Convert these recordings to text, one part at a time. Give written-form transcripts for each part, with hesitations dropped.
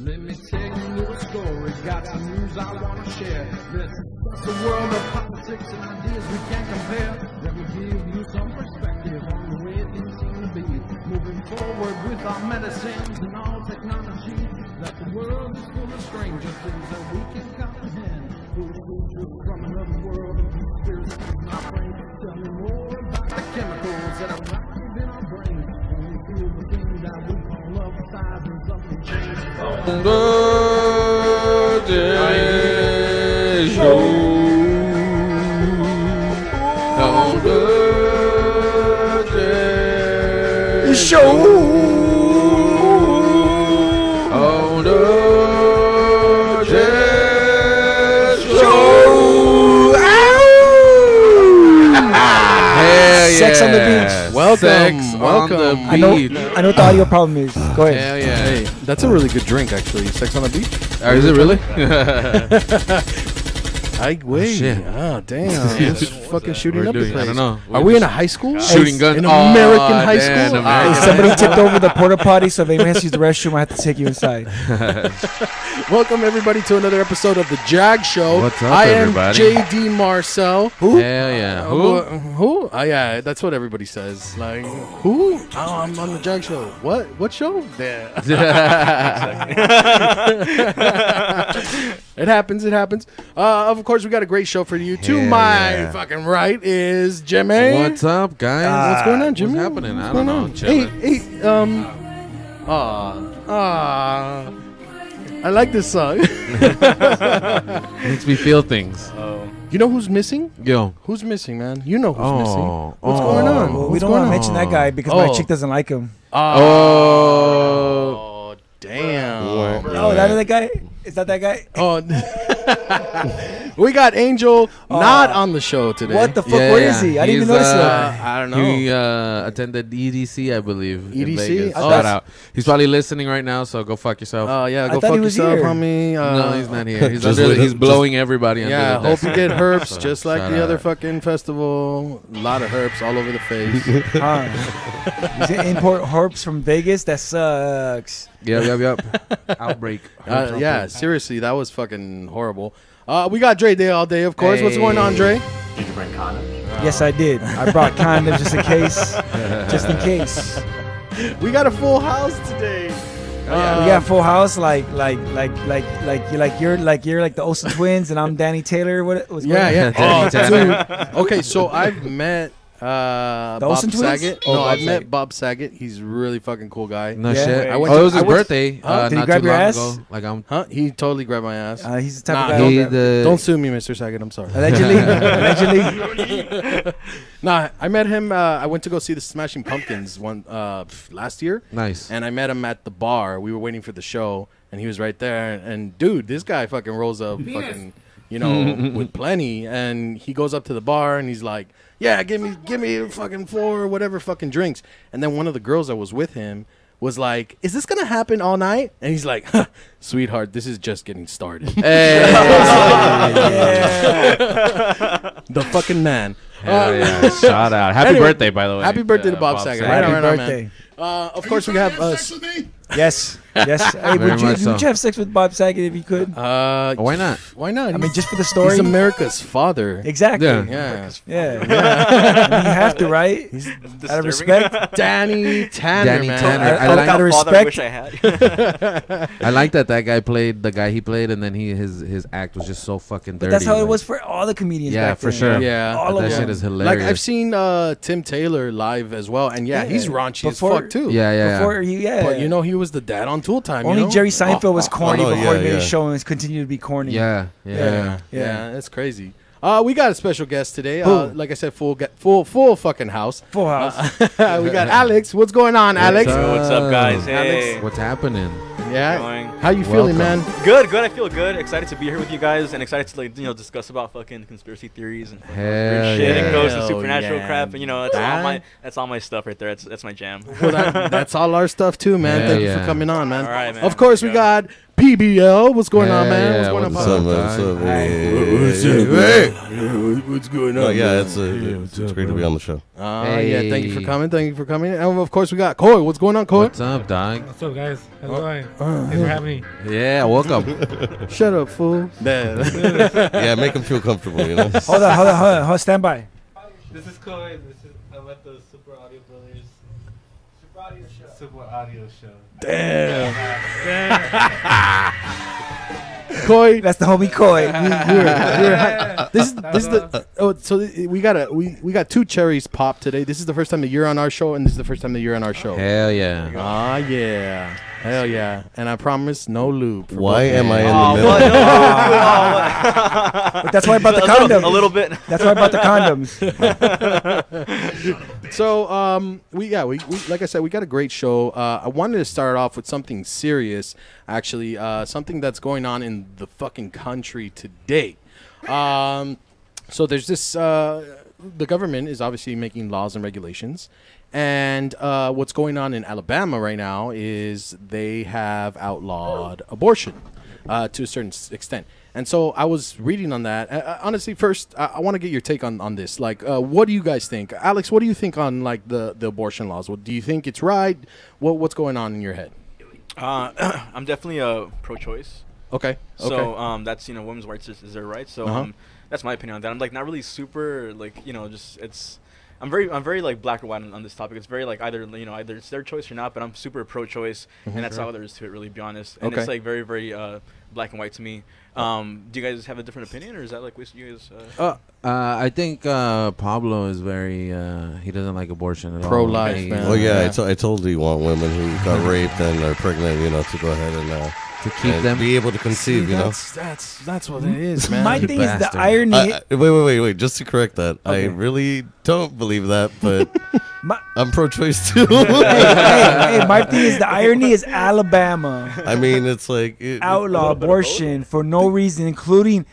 Let me tell you a little story. Got some news I want to share. It's a world of politics and ideas we can't compare. Let me give you some perspective on the way things seem to be. Moving forward with our medicines and all technology. That the world is full of stranger things that we can comprehend. Who's from another world of conspiracy, my friend? Tell me more about the chemicals that are active in our brain. When we feel the things that we call love, size, and something change. On the JAG Show. On the JAG Show. On the JAG Show. Hell yeah. Sex on the beach. Welcome. Sex welcome. On the beach. I know what the audio problem is. Go ahead. Hell yeah. Hey, that's a really good drink, actually. Sex on the beach. Is it really? Shit. Oh, damn. It's fucking shooting up the place. I don't know. Are we in a high school? Shooting guns. In American high school? Somebody tipped over the porta potty, so if anyone has to use the restroom, I have to take you inside. Welcome, everybody, to another episode of the JAG Show. What's up, I am everybody? JD Marcel. Who? Hell yeah. Who? Yeah, that's what everybody says. Like, who? Oh, I'm on the JAG Show. What? What show? Yeah. It happens. It happens. Of course, we got a great show for you. To my fucking right is Jimmy. What's up, guys? What's going on, Jimmy? What's happening? What's I don't going know. on? Chilling. I like this song. Makes me feel things. You know who's missing? Yo. Who's missing, man? You know who's missing. Oh. What's going on? Well, we What's don't want to going mention that guy because my chick doesn't like him. Oh, damn. Oh, that other guy? Is that guy? Oh, we got Angel not on the show today. What the fuck? Where is he? I didn't even notice that. I don't know. He attended EDC, I believe. in EDC? Vegas. Oh, Shout out. He's probably listening right now, so go fuck yourself. Oh, yeah, I go thought fuck he was yourself, here. homie. No, he's not here. He's blowing everybody under Yeah, the hope desk. you get herps So, just like shout the other out. fucking festival. A lot of herps all over the face. You say import herps from Vegas? That sucks. Yep. Outbreak. Yeah, seriously, that was fucking horrible. We got Dre Day all day, of course. What's going on, Dre? Did you bring condoms? Yes, I did. I brought condoms just in case. Just in case. We got a full house today. We got full house, like you're like the Olsen twins, and I'm Danny Taylor. What's going on? Yeah. Dude. Okay, so I've met Bob Olsen twins? Saget. Oh, No, Bob I've met Saget. Bob Saget. He's a really fucking cool guy. No Yeah. shit. I It went to- was his I went- birthday. Did he Not grab too your long ass? ago. Like Huh? He totally grabbed my ass. He's the type Nah, of guy. he that- the Don't sue me, Mr. Saget. I'm sorry. Allegedly. Nah, I met him. I went to go see the Smashing Pumpkins last year. nice. And I met him at the bar. We were waiting for the show, and he was right there. And dude, this guy fucking rolls up, fucking, with plenty. And he goes up to the bar, and he's like, "Yeah, give me fucking 4 whatever fucking drinks." And then one of the girls that was with him was like, "Is this gonna happen all night?" And he's like, huh, "Sweetheart, this is just getting started." The fucking man. Hell yeah. Shout out. Happy Anyway, birthday, by the way. Happy birthday to Bob Saget. Right Happy on, right on, birthday. man. Of course, we have Yes. Yes. Hey, Very would much you so. have sex with Bob Saget if you could? Why not? Why not? I mean, just for the story. He's America's father. Exactly. Yeah. Yeah. Yeah. I mean, you have to, right? Out of respect. Danny Tanner, Danny man. Tanner. I I like like out of Father I wish respect. I had. I like that guy played the guy he played, and then his act was just so fucking dirty. But that's how it like- was for all the comedians. Yeah, back for then. sure. Yeah. All of That them. shit is hilarious. Like, I've seen Tim Taylor live as well, and yeah, Yeah. he's raunchy Before- as fuck, too. Yeah. Before he, But, he was the dad on Tool Time, only you know? Jerry Seinfeld was corny oh, before yeah, he made yeah. his show and continued to be corny. Yeah. Yeah, that's crazy. We got a special guest today. Who? Like I said, full fucking house. Full house. We got Alex. What's going on, Alex? What's up, guys? Hey. Alex. What's happening? Yeah. Going? How you feeling, Welcome. man? Good. I feel good. Excited to be here with you guys, and excited to discuss about fucking conspiracy theories and fucking weird Hell shit and yeah. ghosts and Hell supernatural yeah. crap. And that's all my stuff right there. That's my jam. Well, that's all our stuff too, man. Yeah, Thank you yeah. for coming on, man. All right, man. Of course, we Here we got PBL. What's going on, man? Yeah, What's what's going on, up, Papa? dog? What's going on? Oh yeah, it's great to be on the show. Yeah, thank you for Hey. coming. Thank you for coming. And of course, we got Coy. What's going on, Coy? What's up, dog? What's up, guys? How's it going? Thanks for having me. Yeah, welcome. Shut up, fool. Yeah, make them feel comfortable, you know. Hold on, stand by. This is Chloe. I'm at the Super Audio Brothers Super Audio Show. Damn. Coy. That's the homie Koi. This is the we got 2 cherries popped today. This is the first time that you're on our show, and this is the first time that you're on our show. Hell yeah. Ah, yeah. Hell yeah. And I promise no lube. for Why both am I hands. in the middle? But that's why I brought the condoms. A little bit. That's why I brought the condoms. So we like I said, we got a great show. I wanted to start off with something serious, actually, something that's going on in the fucking country today. So there's this the government is obviously making laws and regulations, and what's going on in Alabama right now is they have outlawed abortion to a certain extent. And so I was reading on that. Honestly, first, I want to get your take on this. Like, what do you guys think? Alex, what do you think on, like, the abortion laws? Do you think it's right? What's going on in your head? I'm definitely pro-choice. Okay. So that's women's rights is their right. So that's my opinion on that. I'm like not really super like just it's. I'm very like black or white on this topic. It's very like either it's their choice or not. But I'm super pro-choice, and that's all there is to it. Really, be honest. And it's like very black and white to me. Do you guys have a different opinion, or is that like what you guys? I think Pablo is very. He doesn't like abortion at all. Pro-life, He- man. Well, yeah, I totally want women who got raped and are pregnant, to go ahead and to keep and them. be able to conceive, That's what it is, man. My thing is the bastard. irony. Wait. Just to correct that, I Okay. really don't believe that, but My, I'm pro-choice too. hey, my thing is the irony is Alabama I mean, it's like outlaw abortion for no reason, including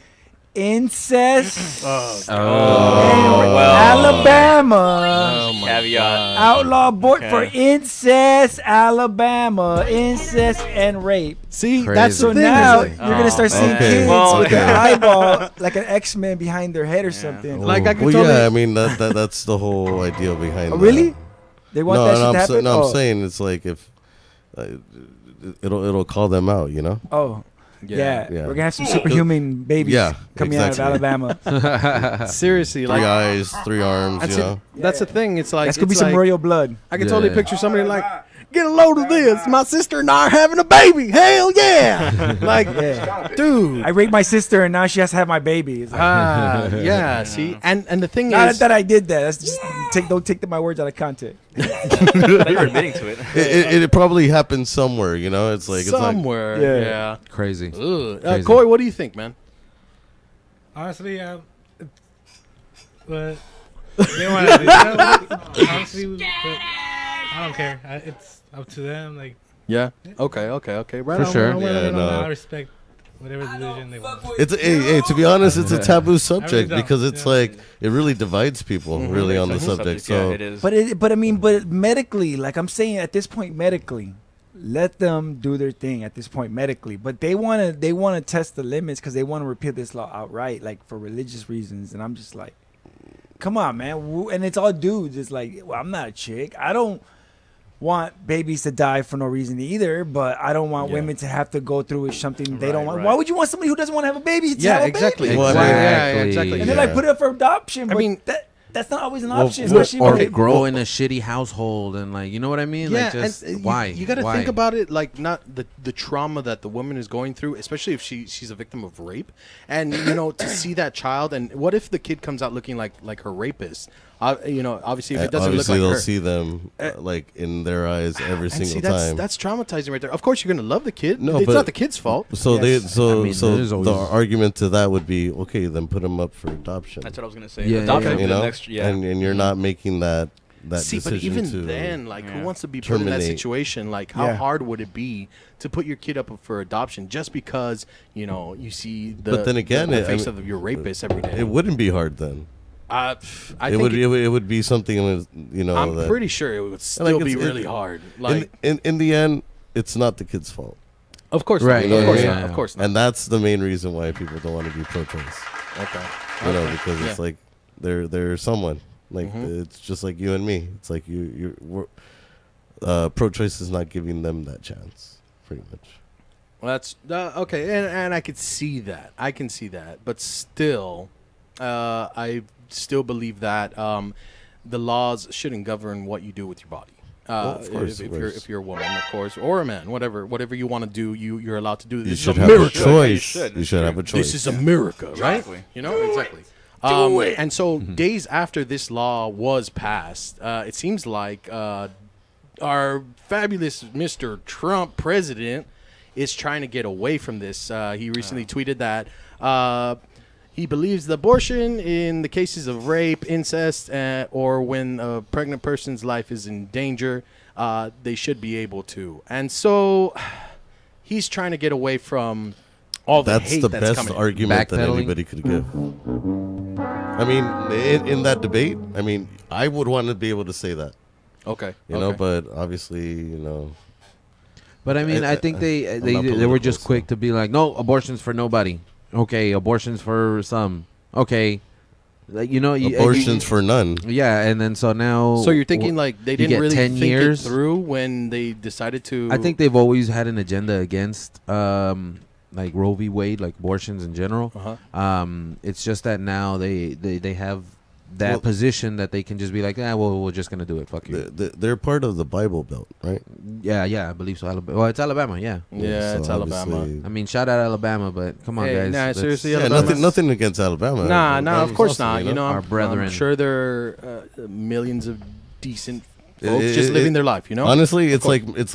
incest. Alabama Caveat. outlaw abort Okay. for incest. Alabama incest and rape. See, Crazy. that's So the thing. now is, you're gonna start seeing Okay. kids Well, with yeah. an eyeball like an X-Men behind their head or something. Like, I could well, totally- yeah, I mean that's the whole idea behind. Oh, really? They want No, that shit I'm to happen? I'm Oh. saying it's like if it'll call them out, Oh. Yeah. Yeah. We're gonna have some superhuman babies Yeah, coming exactly. out of Alabama. seriously, 3 like eyes, 3 arms, that's you know. That's the thing. It's like That's gonna be it's some like- royal blood. I can totally Yeah. picture somebody like, get a load of this. My sister and I are having a baby. Hell yeah! Like, Yeah. dude. I raped my sister and now she has to have my baby. It's like, Yeah. See, and the thing not is, that I did that. That's just don't take my words out of context. Now you're admitting to it. It probably happened somewhere, It's like somewhere. Yeah. Yeah. Crazy. Ugh. Crazy. Coy, what do you think, man? Honestly, but they want to do that. Honestly, but I don't care. It's up to them. Like, Yeah. Okay. Right For on, sure. right on, right on. Yeah, no. I respect whatever decision they want. It's hey, to be honest, it's a taboo subject don't. because it's Yeah. like it really divides people really on the subject. Yeah, So it is. But medically, like I'm saying at this point, medically, let them do their thing at this point medically. But they wanna test the limits because they want to repeal this law outright, like for religious reasons. And I'm just like, come on, man. And it's all dudes. It's like, well, I'm not a chick. I don't want babies to die for no reason either, but I don't want women to have to go through with something they don't want. right. Why would you want somebody who doesn't want to have a baby to Yeah, have a exactly. baby? Well, I mean- Yeah, exactly. And then like put it up for adoption. I But mean- that's not always an Well, option, well, especially Or when grow in a shitty household and you know what I mean? Yeah, Like just and why? you got to Why? think about it, like not the trauma that the woman is going through, especially if she's a victim of rape, and to see that child, and what if the kid comes out looking like her rapist? Obviously if it doesn't obviously look like they'll her, see them like in their eyes every and single see, time. that's traumatizing right there. Of course, you're gonna love the kid. No, It's but- not the kid's fault. So Yes. I mean, so there's the always- argument to that would be okay. Then put them up for adoption. That's what I was gonna say. Yeah, Adoption yeah. would be you the know, next. Yeah. and you're not making that See, but decision even to then, like, who Yeah. wants to be put in that terminate. situation? Like, how Yeah. hard would it be to put your kid up for adoption just because you see the But then again, the I face mean, of your rapist every day? It wouldn't be hard then. I It think would it would be something I'm that pretty sure it would still Like, be it's- really hard. Like, in the end, it's not the kid's fault. Of course, Right, not. Of yeah, course yeah. not. Of course not. And that's the main reason why people don't want to be pro-choice. Okay. You know, Okay. because Yeah. it's like they're someone. Like it's just like you and me. It's like pro-choice is not giving them that chance, pretty much. Well, that's okay, and I could see that. I can see that, but still, I still believe that the laws shouldn't govern what you do with your body. Of course, if you're a woman, of course, or a man, whatever you want to do, you're allowed to do. You This should is have a America. choice. You should. You should have a choice. This is America, right? Exactly. You know, exactly. And so days after this law was passed, it seems like our fabulous Mr. Trump president is trying to get away from this. He recently tweeted that he believes the abortion in the cases of rape, incest, or when a pregnant person's life is in danger, they should be able to. And so he's trying to get away from all the That's hate the that's best coming. argument that Backpedaling. anybody could give. I mean, in that debate, I mean, I would want to be able to say that, Okay. you know, but obviously, you know, But I mean, I think I'm they not were political, just so. quick to be like, no, abortions for nobody. Okay, abortions for some. Okay, like, you know, abortions for none. Yeah, and then so now. So you're thinking like they you didn't get really 10 think years? it through when they decided to. I think they've always had an agenda against like Roe v. Wade, like abortions in general. Uh-huh. It's just that now they have that Well- position that they can just be like, well, we're just gonna do it. Fuck you. They're part of the Bible Belt, right? Yeah, I believe so. Alabama. Well, it's Alabama. Yeah. Yeah, So it's Alabama. obviously- I mean, shout out Alabama, but come on, Hey, guys. nah, let's- seriously, Yeah, Alabama's- nothing against Alabama. Nah, Alabama's of course awesome, not. You know, Our I'm brethren. sure there are millions of decent folks It- just it- living their life. You know. Honestly, it's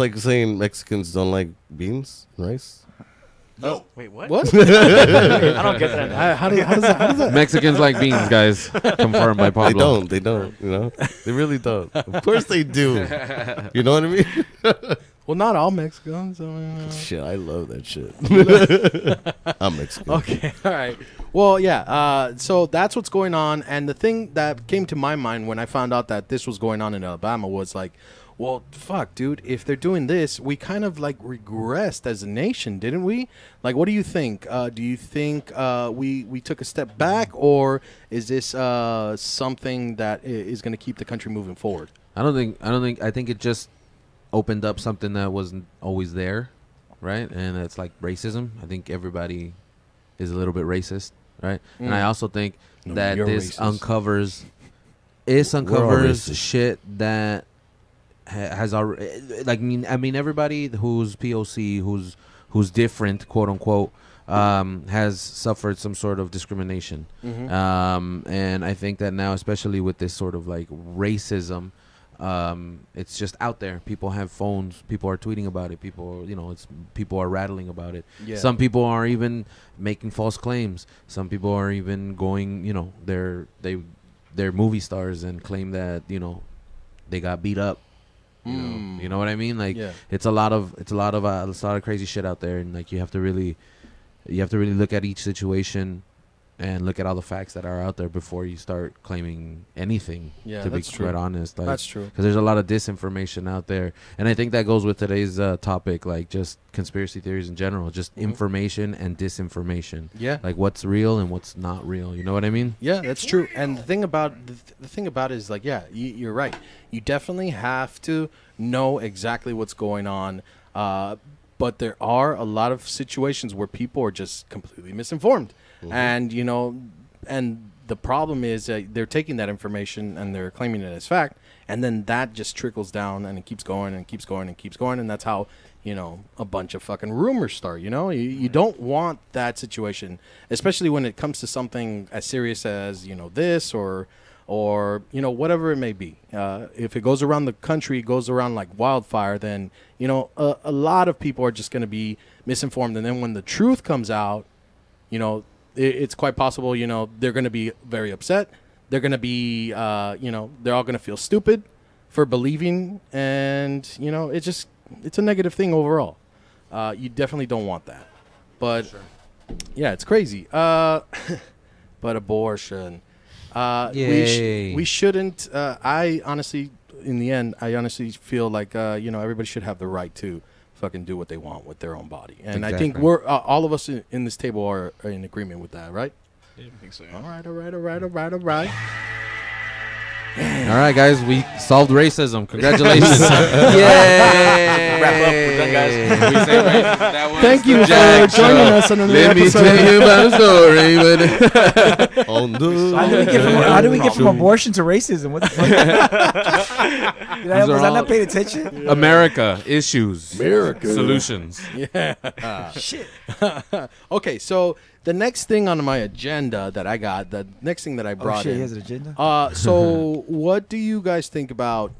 like saying Mexicans don't like beans, rice. Wait, what? What? I don't get that. How does that? Mexicans like beans, guys. Confirmed by Pablo. They don't. You know, they really don't. Of course they do. You know what I mean? Well, not all Mexicans. I mean, Shit, I love that shit. I'm Mexican. Okay, all right. Well, yeah. So that's what's going on, and the thing that came to my mind when I found out that this was going on in Alabama was like, well, fuck, dude. If they're doing this, we kind of like regressed as a nation, didn't we? Like, what do you think? Do you think we took a step back, or is this something that is going to keep the country moving forward? I think it just opened up something that wasn't always there, right? And it's like racism. I think everybody is a little bit racist, right? And I also think No, that you're this racist. uncovers racist. shit that has already, like, I mean everybody who's POC, who's different, quote unquote, has suffered some sort of discrimination. And I think that now, especially with this sort of like racism, it's just out there. People have phones. People are tweeting about it. People are rattling about it. Yeah. Some people are even making false claims. Some people are even going, they're movie stars and claim that, they got beat up. You know what I mean? Like, Yeah. it's a lot of crazy shit out there, and like you have to really look at each situation and look at all the facts that are out there before you start claiming anything. Yeah, to be that's true. quite honest, like, That's true. because there's a lot of disinformation out there, and I think that goes with today's topic, like just conspiracy theories in general, just information and disinformation. Yeah. Like what's real and what's not real. You know what I mean? Yeah, that's true. And the thing about it is like, yeah, you're right. You definitely have to know exactly what's going on. But there are a lot of situations where people are just completely misinformed. And, and the problem is that they're taking that information and they're claiming it as fact. And then that just trickles down and it keeps going and keeps going and keeps going. And that's how, a bunch of fucking rumors start, You don't want that situation, especially when it comes to something as serious as, this or whatever it may be. If it goes around the country, goes around like wildfire, then, a lot of people are just going to be misinformed. And then when the truth comes out, it's quite possible, they're going to be very upset. They're going to be, they're all going to feel stupid for believing. And, it's a negative thing overall. You definitely don't want that. But, yeah, it's crazy. But abortion. Yay. We shouldn't. I honestly, in the end, feel like everybody should have the right to fucking do what they want with their own body. And I think Exactly. we're all of us in this table are in agreement with that, right? I think so. All right, all right, all right, all right, all right. All right, guys, we solved racism. Congratulations! Yay! Wrap up. We're done, guys. We say racism. That was Thank the you for JAG joining show. us on another Let me episode. tell you about a story. On the How do we get from abortion to racism? What the fuck? Was I not paying attention? America issues, America. solutions. Yeah. Shit. Okay, so the next thing on my agenda that I got, the next thing that I Oh brought shit, he in. has an agenda. So what do you guys think about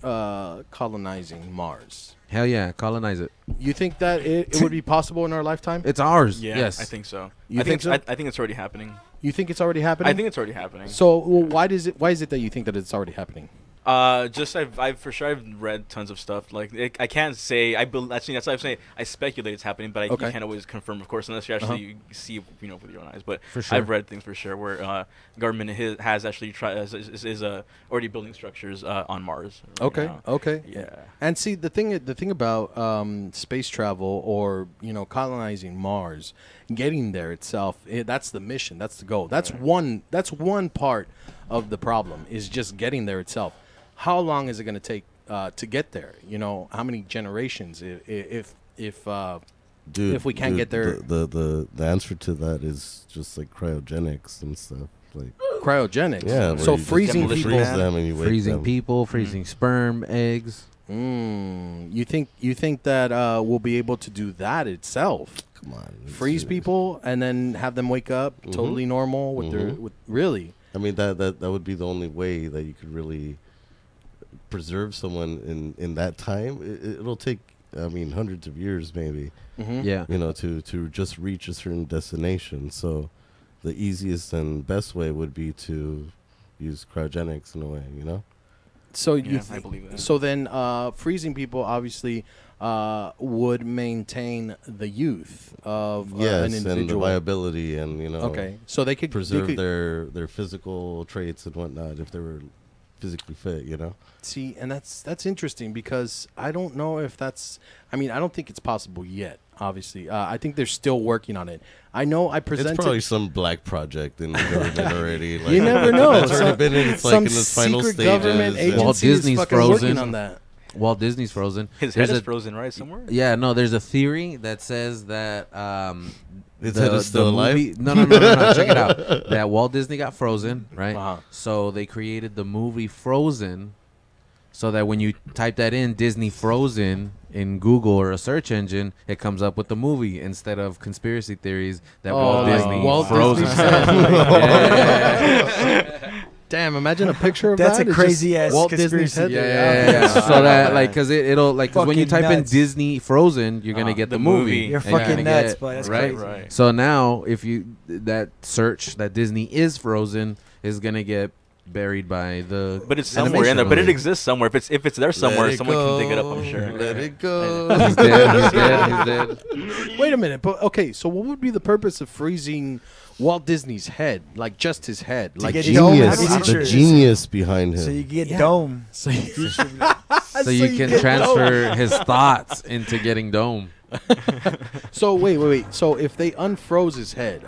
colonizing Mars? Hell yeah, colonize it. You think that it would be possible in our lifetime? It's ours. Yeah, Yes. I think so. You I think so? I think it's already happening. You think it's already happening? I think it's already happening. So well, why is it that you think that it's already happening? Just I've for sure I've read tons of stuff. Like I can't say actually that's what I'm saying. I speculate it's happening, but you can't always confirm, of course, unless you actually see with your own eyes. But For sure. I've read things for sure where government has actually is already building structures on Mars. Right now. Okay. Yeah. And see the thing about space travel or colonizing Mars, getting there itself, that's the mission, that's the goal. That's one part of the problem is just getting there itself. How long is it going to take to get there? How many generations? If we can't get there, the answer to that is just like cryogenics and stuff. Like cryogenics. yeah, where So you just freezing demolition people. freeze them and you wake Freezing them. people, freezing sperm, eggs. You think that we'll be able to do that itself? Come on, Freeze it's- people and then have them wake up totally normal with their really. I mean that would be the only way that you could really preserve someone in that time. It'll take, I mean, hundreds of years maybe. Yeah. To just reach a certain destination. So the easiest and best way would be to use cryogenics in a way. So Yeah, I believe that. So then, freezing people obviously would maintain the youth of an Yes, individual. and the viability, and Okay, so they could preserve their physical traits and whatnot if they were physically fit. see, and that's interesting because I don't know if that's. I mean, I don't think it's possible yet. Obviously, I think they're still working on it. I know I presented. It's probably some black project in the government already. Like, You never know. It's already been in its Some in its final secret stages. government and- agency Walt is Disney's fucking frozen. working on that. Walt Disney's frozen. His There's head is a- frozen, right, somewhere. Yeah, no, there's a theory that says that His head is still alive? movie, no, check it out. That Walt Disney got frozen, right? Uh-huh. So they created the movie Frozen, so that when you type that in, Disney Frozen, in Google or a search engine, it comes up with the movie instead of conspiracy theories that Walt like Disney Walt frozen. Disney Yeah. Damn! Imagine a picture of That's that. a It's just crazy ass Walt Disney's conspiracy. head. Yeah. So that like, cause it'll like, cause when you Fucking type nuts. in Disney Frozen, you're gonna get the the movie. movie. You're and you're fucking gonna nuts, get- but that's right? crazy. Right. So now, if you that search that Disney is frozen is gonna get buried by the. But it's somewhere in there. But it movie. exists somewhere. If it's there somewhere, Let it someone can dig it up. go, I'm sure. Let it go. He's dead. He's dead. He's dead. Wait a minute, but okay. So what would be the purpose of freezing Walt Disney's head, like just his head, like get just- dome Genius, in the the future. genius behind him. So you get Yeah. dome. So So you can transfer his thoughts into getting dome. So wait. So if they unfroze his head,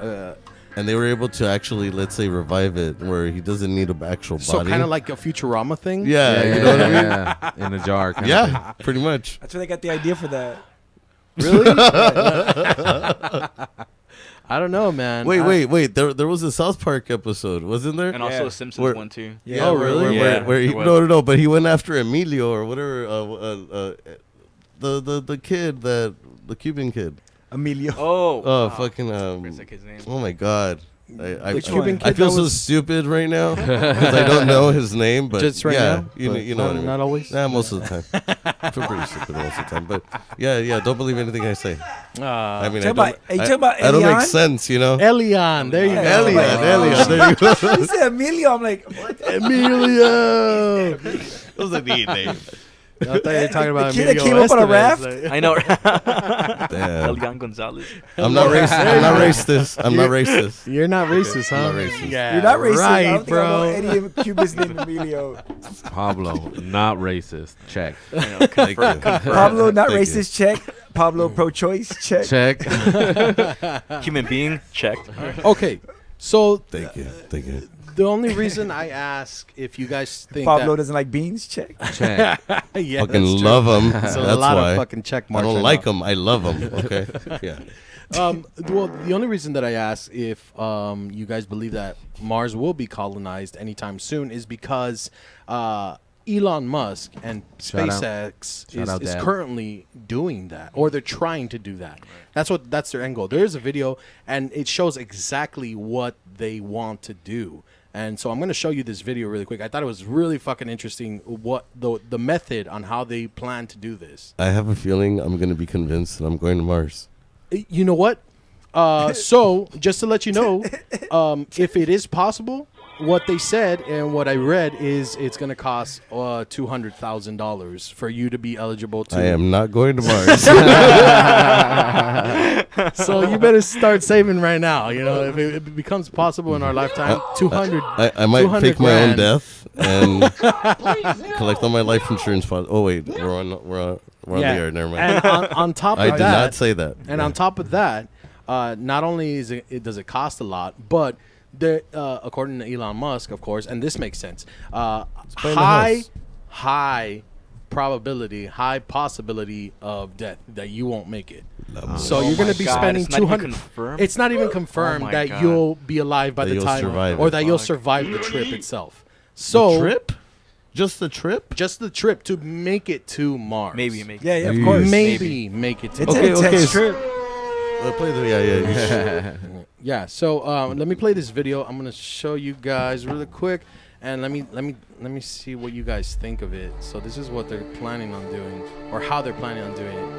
And they were able to actually, let's say, revive it where he doesn't need an actual body. so kind of like a Futurama thing. yeah, you know what I mean? Yeah, in a jar. Kind of thing. Yeah, pretty much. That's where they got the idea for that. Really? I don't know, man. Wait. There was a South Park episode, wasn't there? And also Yeah. a Simpsons Where- one too. Yeah. Oh, really? Where he, there was. no, but he went after Emilio or whatever. The kid the Cuban kid. Emilio. Oh. Oh, fucking Where's that kid's name? Oh my god. Which I, one? I feel that so was- stupid right now because I don't know his name, but Just right yeah, now? you But know what I mean. not always? Nah, most of the time. I feel pretty stupid most of the time, but yeah. Don't believe anything I say. I mean, Talk about- you talking about I don't make Elian? sense, you know. Elian, there you go. Elian, there you go. He said Emilio. I'm like, what? Emilio. That was a neat name. I thought you were talking about The kid that Emilio came up on a Estevez, raft? like- I know. Damn. Elian Gonzalez. I'm not racist. I'm not racist. I'm not racist. You're not racist, huh? I'm not racist. Yeah, You're not racist. right, I don't think I know bro. any of Cuba's named Emilio. Pablo, not racist. Check. I know, Thank you. Pablo, not Thank you. racist. Check. Pablo pro-choice? Check. Check. Human being, checked. Okay, so Thank you. the only reason I ask if you guys think Pablo doesn't like beans? Check. Check. that, yeah, Fucking that's true. love them. There's That's a lot why. of fucking check I marks. don't right like now. them. I love them. Okay. Yeah. Well, the only reason that I ask if you guys believe that Mars will be colonized anytime soon is because Elon Musk and Shout out. SpaceX Shout out, is Dad. currently doing that, or they're trying to do that. That's their end goal. There is a video, and it shows exactly what they want to do. And so I'm going to show you this video really quick. I thought it was really fucking interesting what the method on how they plan to do this. I have a feeling I'm going to be convinced and I'm going to Mars. You know what? So just to let you know, if it is possible, what they said and what I read is it's going to cost $200,000 for you to be eligible to. I am not going to Mars. So you better start saving right now. You know, if it becomes possible in our lifetime, 200. I might 200 fake my own grand. death and collect all my life insurance funds. Oh wait, we're on the air. Never mind. And on top of I did that, not say that. And Yeah. on top of that, not only does it cost a lot, but there, according to Elon Musk, of course, and this makes sense, buy the high probability, high possibility of death that you won't make it. So Oh you're going my to be God, spending it's not even 200. confirmed? It's not even confirmed my that God. you'll be alive by That the you'll time, survive or it. that you'll Fuck. survive the trip itself. So The trip? Just the trip? just the trip to make it to Mars. Maybe. Yeah, yeah, of course. Maybe make it to It's Mars. an intense trip. Play the yeah. Yeah, so let me play this video. I'm gonna show you guys really quick, and let me see what you guys think of it. So this is what they're planning on doing, or how they're planning on doing it.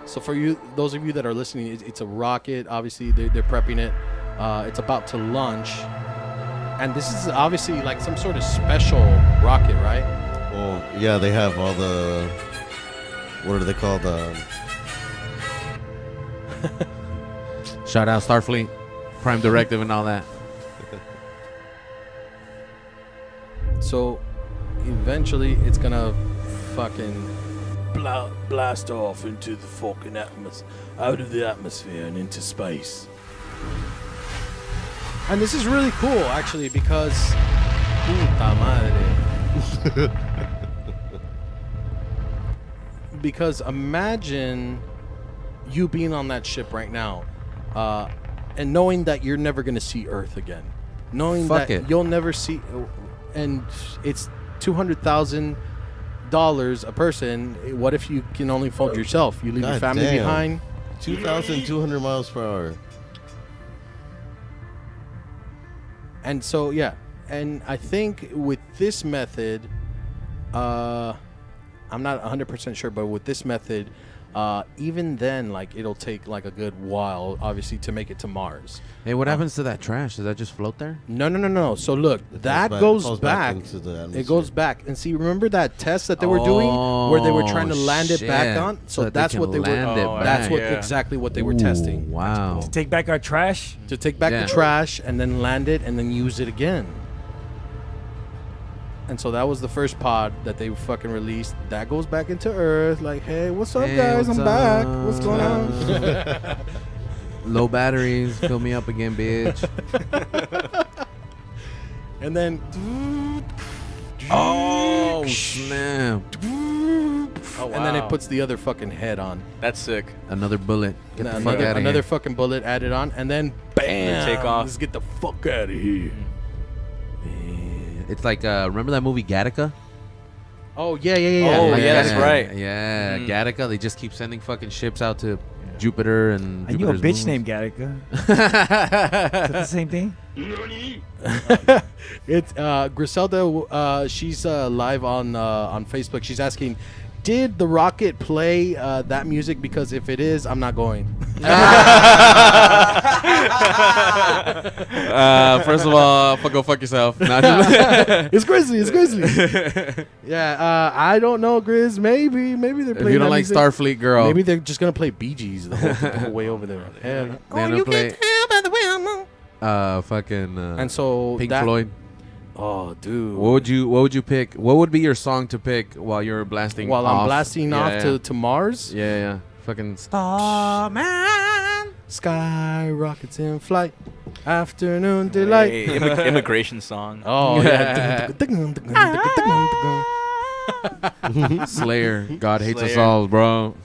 So for you, those of you that are listening, it's a rocket. Obviously, they're prepping it. It's about to launch, and this is obviously like some sort of special rocket, right? Well, yeah, they have all the. What are they called? Shout out Starfleet, Prime Directive, and all that. So eventually, it's gonna fucking blast off into the fucking out of the atmosphere and into space. And this is really cool, actually, because puta madre. Because imagine you being on that ship right now, and knowing that you're never gonna see Earth again, knowing Fuck that it. you'll never see, and it's $200,000 a person. What if you can only fold yourself? You leave your God family damn. behind. 2,200 miles per hour. And so, yeah. And I think with this method, I'm not 100% sure, but with this method, even then, like, it'll take like a good while, obviously, to make it to Mars. Hey, what happens to that trash? Does that just float there? No. So look, that falls goes back back. into the It atmosphere. goes back. And see, remember that test that they were doing where they were trying to land it back shit. on? So that they that's can what they land were. it Oh, That's back. what Yeah. exactly what they were Ooh, testing. Wow. Take back our trash. To take back Yeah. the trash and then land it and then use it again. And so that was the first pod that they fucking released. That goes back into Earth. Like, hey, what's up, Hey, guys? what's I'm back. up? What's going on? Low batteries. Fill me up again, bitch. And then, Oh, snap. Oh, and then it wow. puts the other fucking head on. That's sick. Another bullet. Get the fuck Another, out of another here. fucking bullet added on, and then bam, take off. Let's get the fuck out of here. It's like, remember that movie Gattaca? Oh yeah. Oh, Like yeah, that's Gattaca. right. Yeah, Mm. Gattaca. They just keep sending fucking ships out to Jupiter and I knew a Jupiter's bitch moons. named Gattaca. Is that the same thing? It's Griselda. She's live on Facebook. She's asking, did the rocket play that music? Because if it is, I'm not going. First of all, go fuck yourself. Nah, just- It's Grizzly. It's Grizzly. Yeah. I don't know, Grizz. Maybe they're playing. if you don't that like music. Starfleet, girl, Maybe they're just gonna play Bee Gees the whole way over there. Yeah. they're gonna play fucking And so Pink that, Floyd. Oh, dude. What would you pick? What would be your song to pick while you're blasting? While off? I'm blasting Yeah, off yeah. to Mars? Yeah. Fucking Starman. Sky rockets in flight. Afternoon delight. Hey, immigration song. Oh, yeah. Slayer. God hates us Slayer. all, bro.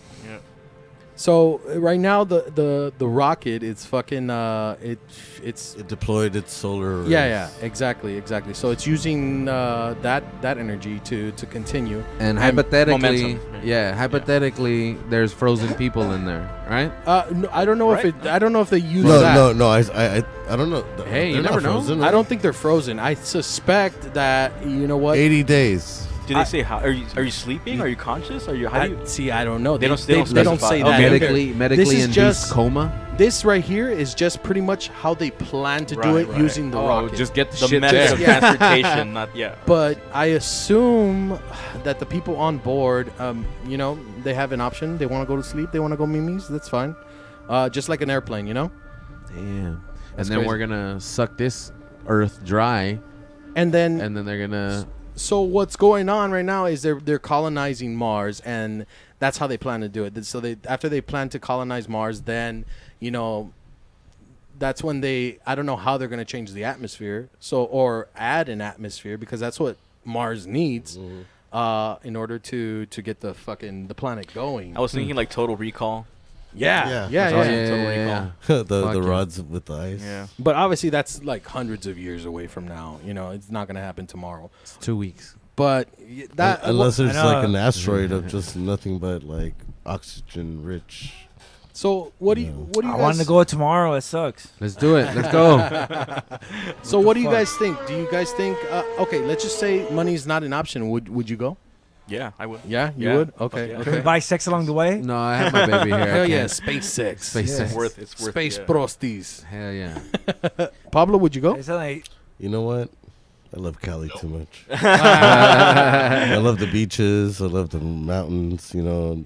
So right now the rocket, it's fucking it's It deployed its solar. yeah, exactly. So it's using that energy to continue. And hypothetically, momentum. hypothetically, there's frozen people in there, right? No, I don't know Right? I don't know if they use No, that. no. I don't know. Hey, you They're never not know. frozen, I right? don't think they're frozen. I suspect that, you know what? 80 days. Do they say how? Are you sleeping? Are you conscious? Are you? How do you? See, I don't know. They don't they don't specify. say Okay. that. either. Medically This is induced just- coma. This right here is just pretty much how they plan to do Right, it right. using the rocket. Just get the, The shit method there. of Yeah. transportation, not yeah. But I assume that the people on board, you know, they have an option. They want to go to sleep. They want to go mimis. That's fine. Just like an airplane, you know. Damn. That's And then crazy. we're gonna suck this earth dry, And then and then they're gonna. so what's going on right now is they're colonizing Mars, and that's how they plan to do it. So after they plan to colonize Mars, then, you know, that's when I don't know how they're going to change the atmosphere, or add an atmosphere, because that's what Mars needs in order to get the planet going. I was thinking like Total Recall. Yeah. Oh, yeah, Total yeah. the Fuck yeah. rods with the ice. Yeah. But obviously that's like hundreds of years away from now. You know, it's not going to happen tomorrow. It's 2 weeks. But that Unless I there's know. like an asteroid of just nothing but like oxygen rich. so what do you No. what do you I guys wanted to go tomorrow. It sucks. Let's do it. Let's go. So what do you fuck? guys think? Do you guys think okay, let's just say money's not an option. Would you go? Yeah, I would. Yeah, you Yeah. would? Okay. yeah. Can we Okay. buy sex along the way? No, I have my baby here. I Hell yeah, can't. space sex. Space Yeah. sex. It's worth Space yeah. prosties. Hell yeah. Pablo, would you go? It's like You know what? I love Cali too much. I love the beaches. I love the mountains. You know,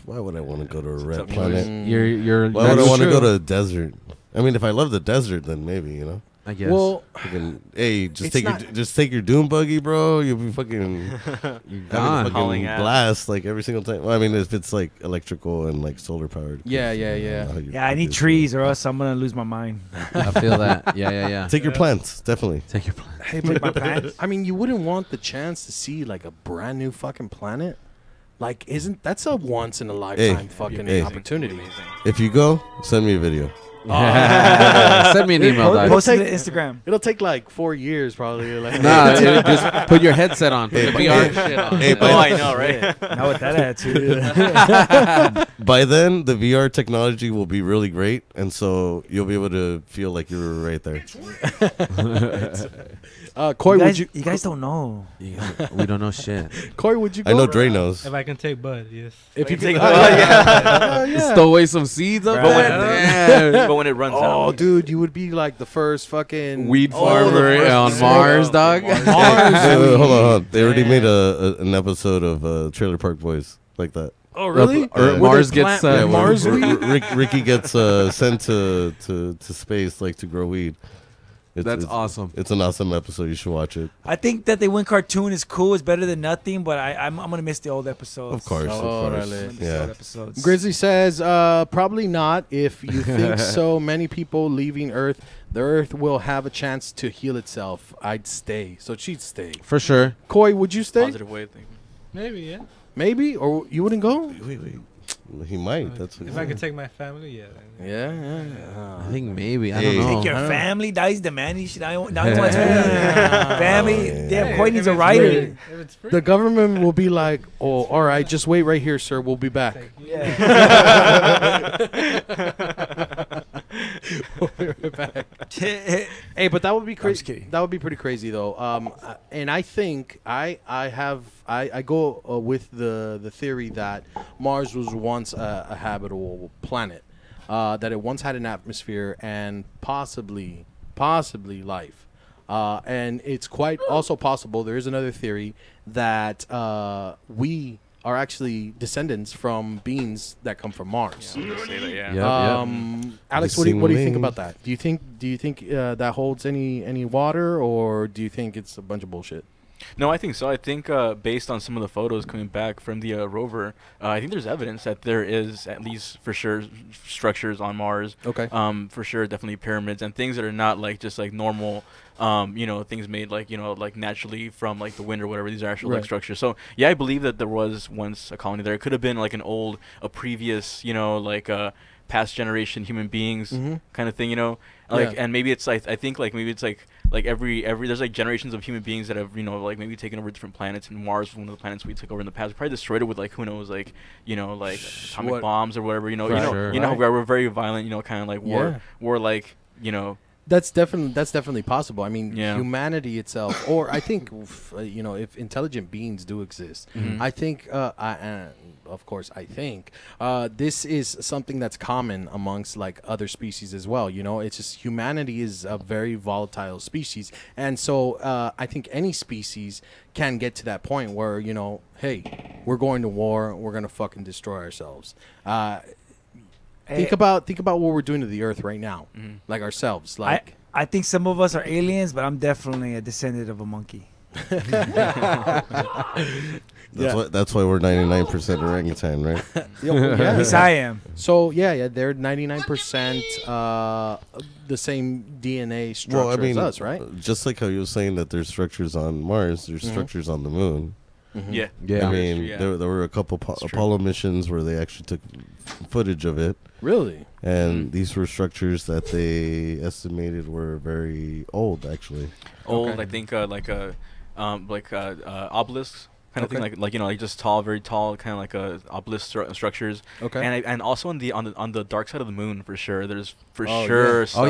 why would I want to go to a red tough planet? You're. Why would I that's want to true. go to a desert? I mean, if I love the desert, then maybe, you know. I guess. Well, Fucking, hey, It's not- just take your doom buggy, bro. You'll be fucking you're having a gone. Hauling fucking ass. blast like every single time. Well, I mean, if it's like electrical and like solar powered. Yeah, yeah, I don't know yeah. how you yeah, I put need this, trees or else I'm gonna lose my mind. I feel that. Yeah. Take your plants, definitely. Take your plan. Hey, take my plants. I mean, you wouldn't want the chance to see like a brand new fucking planet. Like, that's a once in a lifetime fucking hey. opportunity. If you go, send me a video. Send me an email, dog. Post it take- to Instagram. It'll take like 4 years probably. Like, Nah, just put your headset on. Put Hey, the but- VR shit on. Hey, Oh, but- I know, right? Not with that attitude. By then, the VR technology will be really great, and so you'll be able to feel like you were right there. Corey, You guys don't know. Yeah, we don't know shit. Corey, would you go? I know Dre knows. If I can take Bud, yes. If you Take could, yeah. Stole away some seeds up Right. there. Damn. But when it runs Oh, out, dude, you would be like the first fucking Weed Oh, farmer the on first- Mars, oh, dog. Mars. Hold on. They already made an episode of Trailer Park Boys like that. Oh, really? Or Where Mars they gets, plant Yeah, where Mars weed. Ricky gets sent to space like to grow weed. That's awesome. It's an awesome episode. You should watch it. I think that the win cartoon is cool. It's better than nothing, but I'm gonna miss the old episodes. Of course, Oh, of course. really? I'm gonna miss the Yeah. old episodes. Grizzly says, probably not. If you think so many people leaving Earth, the Earth will have a chance to heal itself. I'd stay. So she'd stay. For sure. Koi, would you stay? positive way of thinking. Maybe, yeah. Maybe? Or you wouldn't go? Wait. He might. That's If I could take my family, yeah. Then. Yeah. I think maybe. I Hey. don't know. Take your I don't- family. That is the man. Now he wants family. Damn, Coy needs a it's writer. free- If it's free. The government will be like, oh, all right, just wait right here, sir. We'll be back. Yeah. Hey, but that would be I'm crazy. just kidding. That would be pretty crazy, though. And I think I go with the theory that Mars was once a habitable planet, that it once had an atmosphere and possibly life. And it's quite also possible. There is another theory that we are actually descendants from beings that come from Mars. Yeah, just say that, yeah. Yep. Alex, what do you think about that? Do you think that holds any water, or do you think it's a bunch of bullshit? No, I think so. I think based on some of the photos coming back from the rover, I think there's evidence that there is at least for sure structures on Mars. Okay. For sure, definitely pyramids and things that are not like just like normal, things made like like naturally from like the wind or whatever. These are actual like structures. So yeah, I believe that there was once a colony there. It could have been like a previous, past generation human beings kind of thing. And maybe it's like I think like maybe it's like every there's like generations of human beings that have like maybe taken over different planets, and Mars was one of the planets we took over in the past. We probably destroyed it with like who knows like atomic bombs or whatever. How we're very violent. Kind of like war like. That's definitely possible. I mean, humanity itself, or I think, if intelligent beings do exist, I think, of course, I think this is something that's common amongst like other species as well. It's just humanity is a very volatile species, and so I think any species can get to that point where hey, we're going to war, we're gonna fucking destroy ourselves. Think about what we're doing to the Earth right now, like ourselves. Like I think some of us are aliens, but I'm definitely a descendant of a monkey. That's why we're 99% orangutan, right? At least I am. So they're 99% the same DNA structure as us, right? Just like how you were saying that there's structures on Mars, there's structures on the moon. Yeah. I mean, there were a couple Apollo missions where they actually took footage of it. Really? And these were structures that they estimated were very old, actually. Old, I think, obelisks. Kind of thing, like just tall, very tall, kind of like obelisk structures. Okay. And also on the dark side of the moon, for sure. There's stuff there. I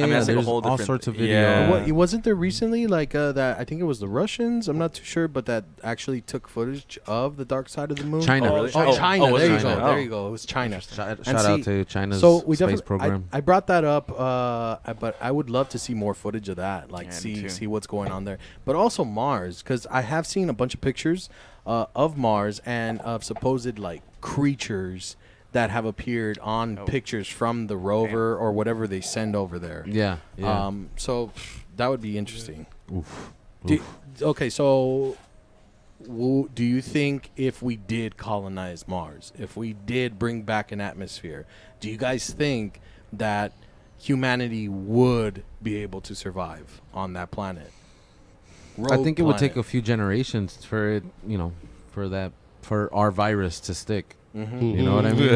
mean, that's like a whole different. All sorts of video. Yeah. Wasn't there recently that? I think it was the Russians. I'm not too sure, but that actually took footage of the dark side of the moon. China. Oh, really? China. Oh, there you China. go. There you go. It was China. Shout out to China's space program. I brought that up, but I would love to see more footage of that. Like me see what's going on there. But also Mars, because I have seen a bunch of pictures of Mars and of supposed like creatures that have appeared on pictures from the rover or whatever they send over there. Yeah. So that would be interesting. Oof. Okay, so do you think if we did colonize Mars, if we did bring back an atmosphere, do you guys think that humanity would be able to survive on that planet? I think it would take a few generations for it, for our virus to stick. You know what I mean?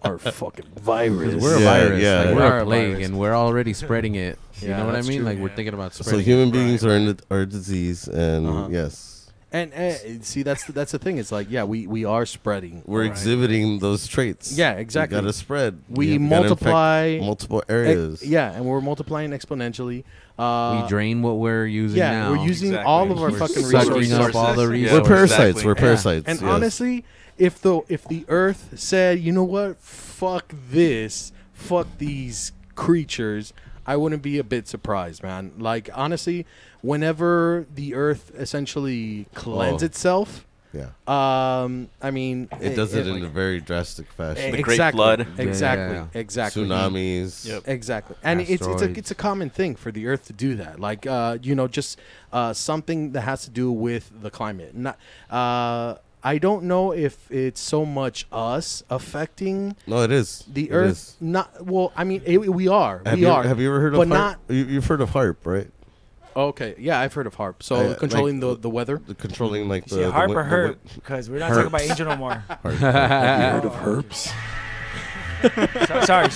Our fucking virus. We're a virus. Yeah. Like, We we're are a a plague, virus. and we're already spreading it. You Yeah, know what I that's mean? true, Like, we're thinking about So spreading human beings are a disease, and yes, And see, that's the thing. It's like, we are spreading. we're exhibiting those traits. Yeah, exactly. We gotta spread. We gotta infect multiply multiple areas. and we're multiplying exponentially. We drain what we're using now. we're using Exactly. all of our We're fucking sucking resources. up all the Yeah. resources. We're parasites. Exactly. We're parasites. And yes. honestly, if the Earth said, you know what, fuck this, fuck these creatures, I wouldn't be a bit surprised, man. Like, honestly, whenever the Earth essentially cleanses itself, yeah, I mean, it does it in a very drastic fashion. The Great Flood. Exactly. Yeah. Exactly. Tsunamis. Yep. Exactly, and Asteroids. it's a common thing for the Earth to do that. Like just something that has to do with the climate. Not I don't know if it's so much us affecting No, it is the It Earth. is. Not we are. Have we you, are. Have you ever heard but of HARP? You've heard of HARP, right? Okay, yeah, I've heard of HARP. So controlling like the weather. Controlling like Is it the harp wi- or herp? Because we're not talking about Angel no more. Heard of herps? Sorry.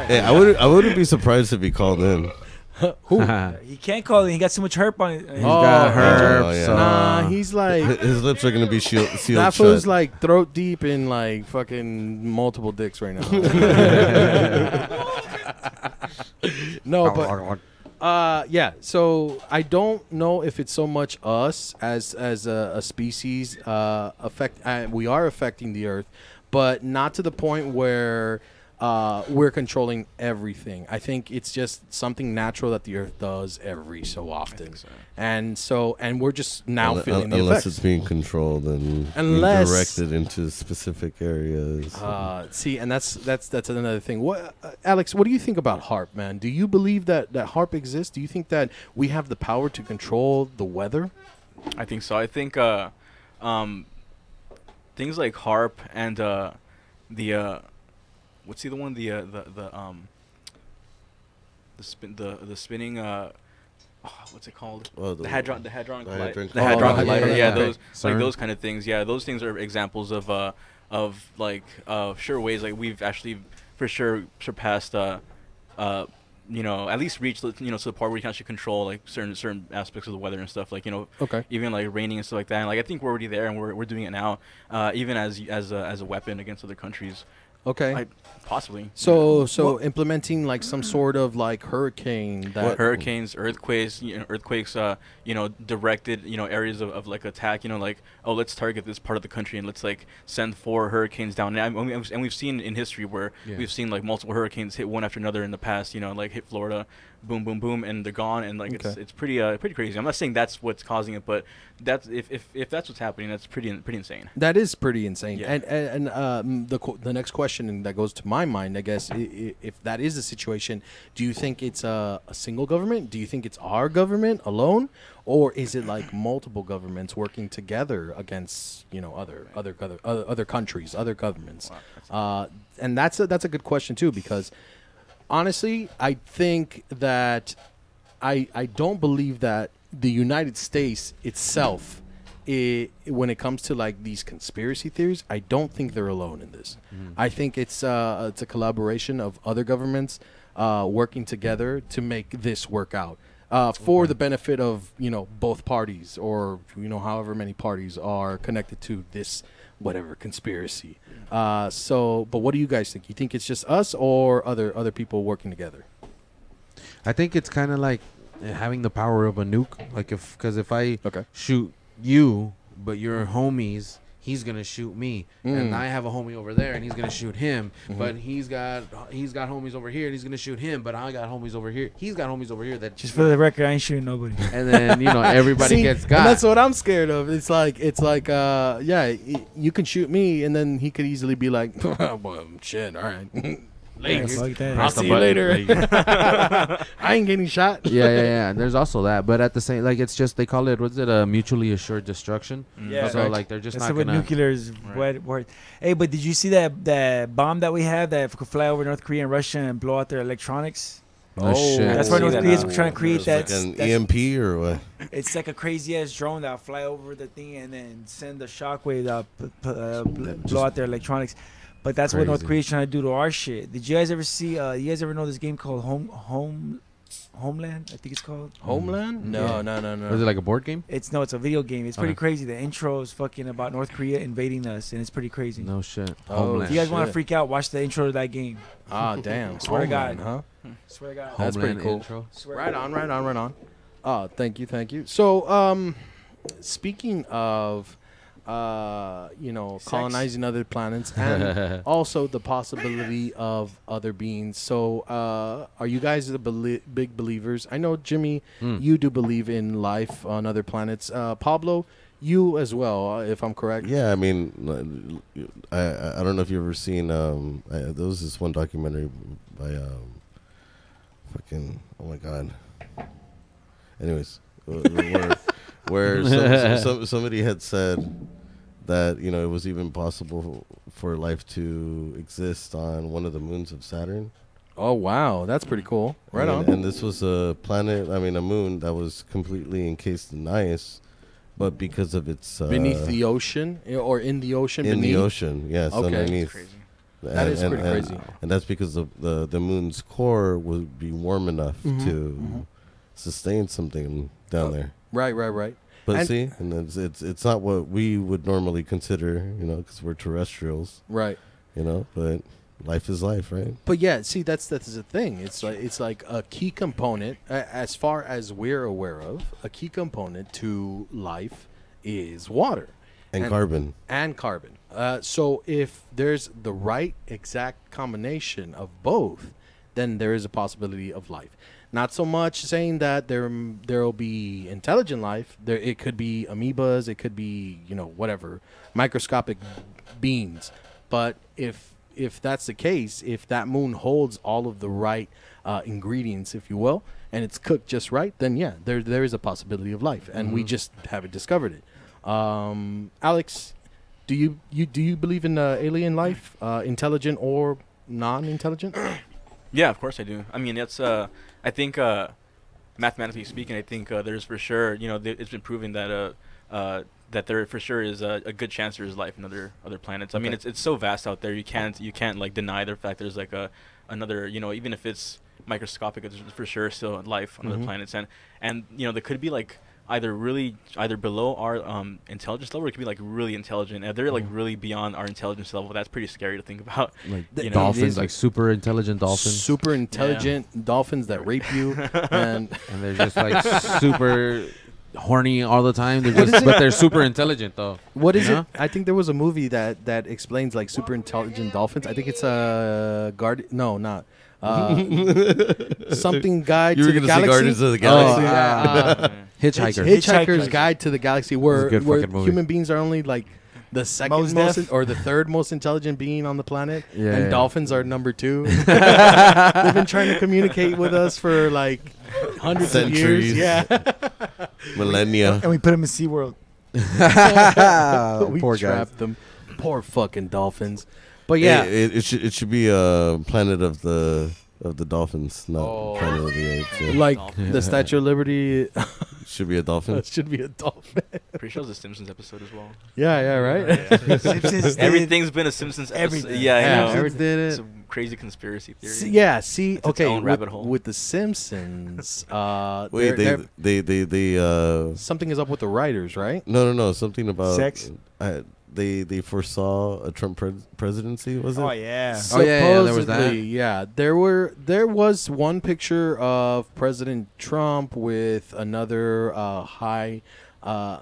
Hey, I wouldn't be surprised if he called in. Who? He can't call it. He got so much herp on it. He's got herpes. Oh, yeah. Nah, he's like His lips are gonna be sealed that shut. fool's like throat deep in like fucking multiple dicks right now. No, but yeah. So I don't know if it's so much us as a species we are affecting the Earth, but not to the point where we're controlling everything. I think it's just something natural that the Earth does every so often, and we're just now feeling the unless effects. it's being controlled and Unless- being directed into specific areas. See, and that's another thing. What, Alex? What do you think about HARP, man? Do you believe that HARP exists? Do you think that we have the power to control the weather? I think so. I think things like harp and the what's the other one? The spinning what's it called? Oh, The hadron Hadron collider. Yeah, okay. those like CERN. those kind of things. Yeah, those things are examples of like sure ways like we've actually for sure surpassed you know, at least reach, you know, to the part where you can actually control like certain aspects of the weather and stuff, like, you know, Okay. even like raining and stuff like that. And like I think we're already there, and we're doing it now, even as a weapon against other countries. Okay. Possibly. So implementing like some sort of like hurricane that Hurricanes, earthquakes, you know, directed, you know, areas of like attack, you know, like, oh, let's target this part of the country and let's like send 4 hurricanes down. And we've seen in history where we've seen like multiple hurricanes hit one after another in the past, you know, like hit Florida, boom, boom, boom, and they're gone. And like it's pretty crazy. I'm not saying that's what's causing it, but that's if that's what's happening, that's pretty insane. That is pretty insane. Yeah. And the next question that goes to my mind, I guess, if that is the situation, do you think it's a single government? Do you think it's our government alone, or is it like multiple governments working together against, you know, other countries, other governments? And that's a good question too, because honestly, I think that I don't believe that the United States itself, when it comes to like these conspiracy theories, I don't think they're alone in this. I think it's a collaboration of other governments working together to make this work out for the benefit of, you know, both parties, or, you know, however many parties are connected to this whatever conspiracy. But what do you guys think? You think it's just us or other people working together? I think it's kind of like having the power of a nuke. Like because if I Okay. shoot you, but you're homies, he's gonna shoot me, and I have a homie over there, and he's gonna shoot him. But he's got homies over here, and he's gonna shoot him. But I got homies over here. He's got homies over here that Just for the record, I ain't shooting nobody. and then, you know, everybody See, gets and got. that's what I'm scared of. It's like yeah, you can shoot me, and then he could easily be like, well, shit, all right. Yeah, fuck that. I'll see you later. I ain't getting shot. yeah. And there's also that, but at the same, like, it's just, they call it, what's it, a mutually assured destruction. Yeah. So like they're just That's not what gonna. nuclear is word. Hey, but did you see that bomb that we have that could fly over North Korea and Russia and blow out their electronics? No shit. That's why see North that Korea's now. trying to create It's that. like an EMP or what? It's like a crazy ass drone that'll fly over the thing and then send the shockwave that blow out their electronics. But that's what North Crazy. Korea's trying to do to our shit. Did you guys ever see? You guys ever know this game called Homeland? I think it's called. Homeland? No. Was it like a board game? It's a video game. It's pretty Okay. crazy. The intro is fucking about North Korea invading us, and it's pretty crazy. No shit. Oh, If Homeland. you guys want to shit. freak out, watch the intro to that game. Ah, damn. Swear to Homeland, God. huh? Swear to God. That's pretty Homeland cool. intro. Swear Right to God. on. Oh, thank you. So, speaking of, you know, Sex. colonizing other planets and also the possibility of other beings. So, are you guys big believers? I know, Jimmy, you do believe in life on other planets. Pablo, you as well, if I'm correct. Yeah, I mean, I don't know if you've ever seen. There was this one documentary by fucking, oh my god. Anyways, where somebody had said that, you know, it was even possible for life to exist on one of the moons of Saturn. Oh, wow. That's pretty cool. Right on. And this was a planet, I mean, a moon that was completely encased in ice, but because of its Beneath the ocean, or in the ocean? in beneath? the ocean, yes, Okay. underneath. Crazy. That is pretty crazy. And that's because the moon's core would be warm enough to sustain something down there. Right. But And- see, and it's not what we would normally consider, you know, because we're terrestrials, Right. you know. But life is life, right? But yeah, see, that's the thing. It's like a key component, as far as we're aware of, a key component to life is water. And carbon. And carbon. So if there's the right exact combination of both, then there is a possibility of life. Not so much saying that there'll be intelligent life. It could be amoebas. It could be, you know, whatever, microscopic beings. But if that's the case, if that moon holds all of the right ingredients, if you will, and it's cooked just right, then yeah, there is a possibility of life, and we just haven't discovered it. Alex, do you believe in alien life, intelligent or non-intelligent? Yeah, of course I do. I mean, it's I think mathematically speaking, I think there's for sure, you know, it's been proven that that there for sure is a good chance there is life in other planets. I mean, it's so vast out there. You can't like deny the fact there's like another, you know, even if it's microscopic, there's for sure still life on other planets, and you know, there could be like either below our intelligence level, or it could be like really intelligent. And they're like really beyond our intelligence level. That's pretty scary to think about. Like you know? dolphins, like super intelligent dolphins. Super intelligent dolphins that rape you, and they're just like super horny all the time. But they're super intelligent though. What is it? I think there was a movie that explains like super intelligent dolphins. I think it's a something guide You to were the going to say galaxy. Guardians of the Galaxy. Hitchhiker. Hitchhiker's Guide to the Galaxy, where good fucking movie. human beings are only like the second most or the third most intelligent being on the planet, and dolphins are number 2. They've been trying to communicate with us for like hundreds Centuries. of years. Yeah, Millennia. And we put them in SeaWorld. we Poor guys. trapped them. Poor fucking dolphins. But yeah, it should be a Planet of the dolphins, not Planet of the Apes. Yeah. like the Statue of Liberty Should be a dolphin. should be a dolphin. Pretty sure it was a Simpsons episode as well. Yeah, right. Everything's been a Simpsons episode. Everything. Yeah, I know. Simpsons did it. It's a crazy conspiracy theory. See, its okay, own rabbit hole. with the Simpsons, Wait, they something is up with the writers, right? no, something about Sex? They foresaw a Trump presidency, was it? Oh yeah. Oh, yeah, there was that. Supposedly, yeah, there was one picture of President Trump with another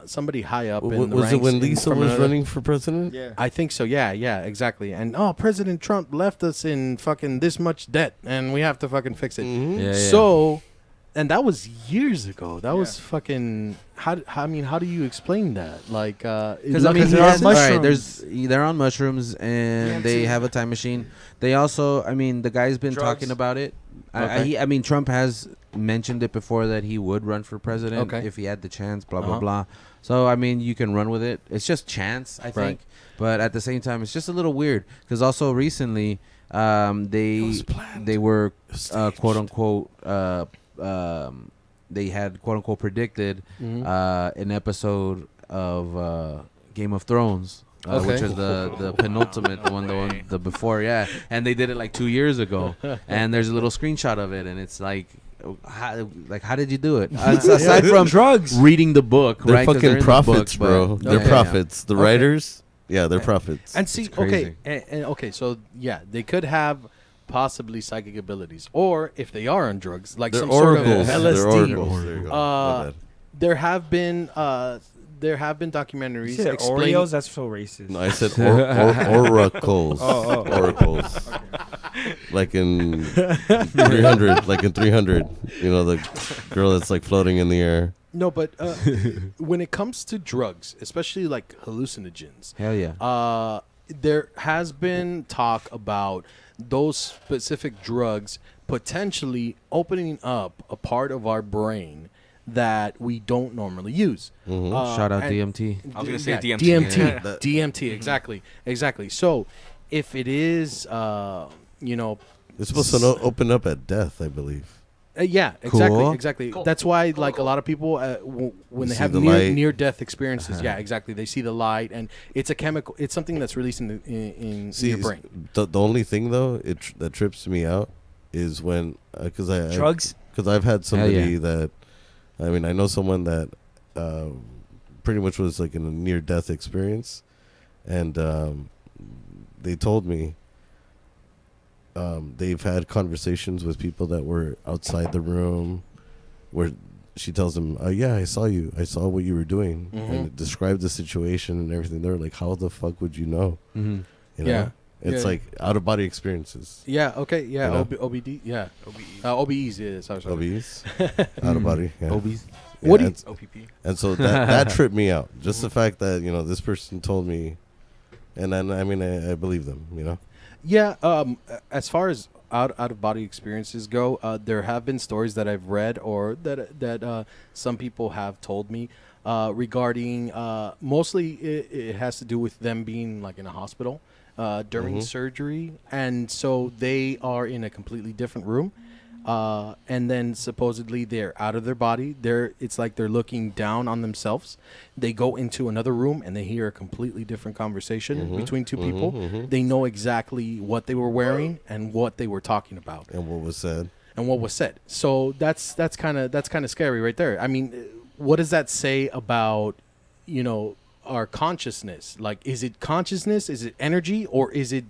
somebody high up in the Was ranks. it when Lisa from was another- running for president? Yeah. I think so. Yeah, exactly. And President Trump left us in fucking this much debt, and we have to fucking fix it. Mhm. Yeah. So, and that was years ago. That was fucking. How do you explain that? Like, Because I mean, they're on mushrooms. They're on mushrooms and they have a time machine. They also, I mean, the guy's been Drugs. talking about it. Okay. I mean, Trump has mentioned it before that he would run for president if he had the chance. Blah blah blah. So I mean, you can run with it. It's just chance, I think. Right. But at the same time, it's just a little weird because also recently, they were quote unquote. They had quote unquote predicted an episode of Game of Thrones, which was the penultimate, the one the before, and they did it like 2 years ago, and there's a little screenshot of it, and it's like, how did you do it? Aside from drugs, reading the book, They're right? 'Cause fucking in the prophets, book, bro. but- They're Yeah. prophets. The writers, they're prophets. And see, It's crazy. okay, so yeah, they could have possibly psychic abilities, or if they are on drugs, like They're some oracles. sort of They're LSD. oracles. There you go. My bad. There have been documentaries explaining. Oreos. That's so racist. No, I said oracles. Oracles. Like in 300, you know, the girl that's like floating in the air. No, but when it comes to drugs, especially like hallucinogens, Hell yeah. there has been talk about those specific drugs potentially opening up a part of our brain that we don't normally use. Shout out and- DMT. I was gonna say DMT. DMT. Yeah. DMT. Exactly. So, if it is, It's supposed to open up at death, I believe. yeah, Cool. exactly. That's why, like, a lot of people, when they see have the light. near-death experiences, yeah, exactly, they see the light, and it's a chemical. It's something that's released in your brain. The only thing though that trips me out is when because Drugs. because I've had Hell yeah. somebody that I know someone that pretty much was like in a near-death experience, and they told me they've had conversations with people that were outside the room, where she tells him, yeah, I saw you. I saw what you were doing. Mhm. And it described the situation and everything. They're like, how the fuck would you know? Mm-hmm. You know? Yeah. It's Yeah. like out-of-body experiences. Yeah. Okay. Yeah. You know? OBD. Yeah. OBE. OBEs. Yeah. Sorry. OBs. Out-of-body. Yeah. Obies. Yeah, What do you- and, OPP. and so that tripped me out. Just the fact that, you know, this person told me, and then, I mean, I believe them, you know? Yeah. As far as out of body experiences go, there have been stories that I've read or that some people have told me regarding. Mostly, it has to do with them being like in a hospital during surgery, and so they are in a completely different room. And then supposedly they're out of their body. It's like they're looking down on themselves. They go into another room and they hear a completely different conversation between two people. They know exactly what they were wearing and what they were talking about And what was said. and what was said. So that's kind of scary right there. I mean, what does that say about, you know, our consciousness? Like, is it consciousness? Is it energy? Or is it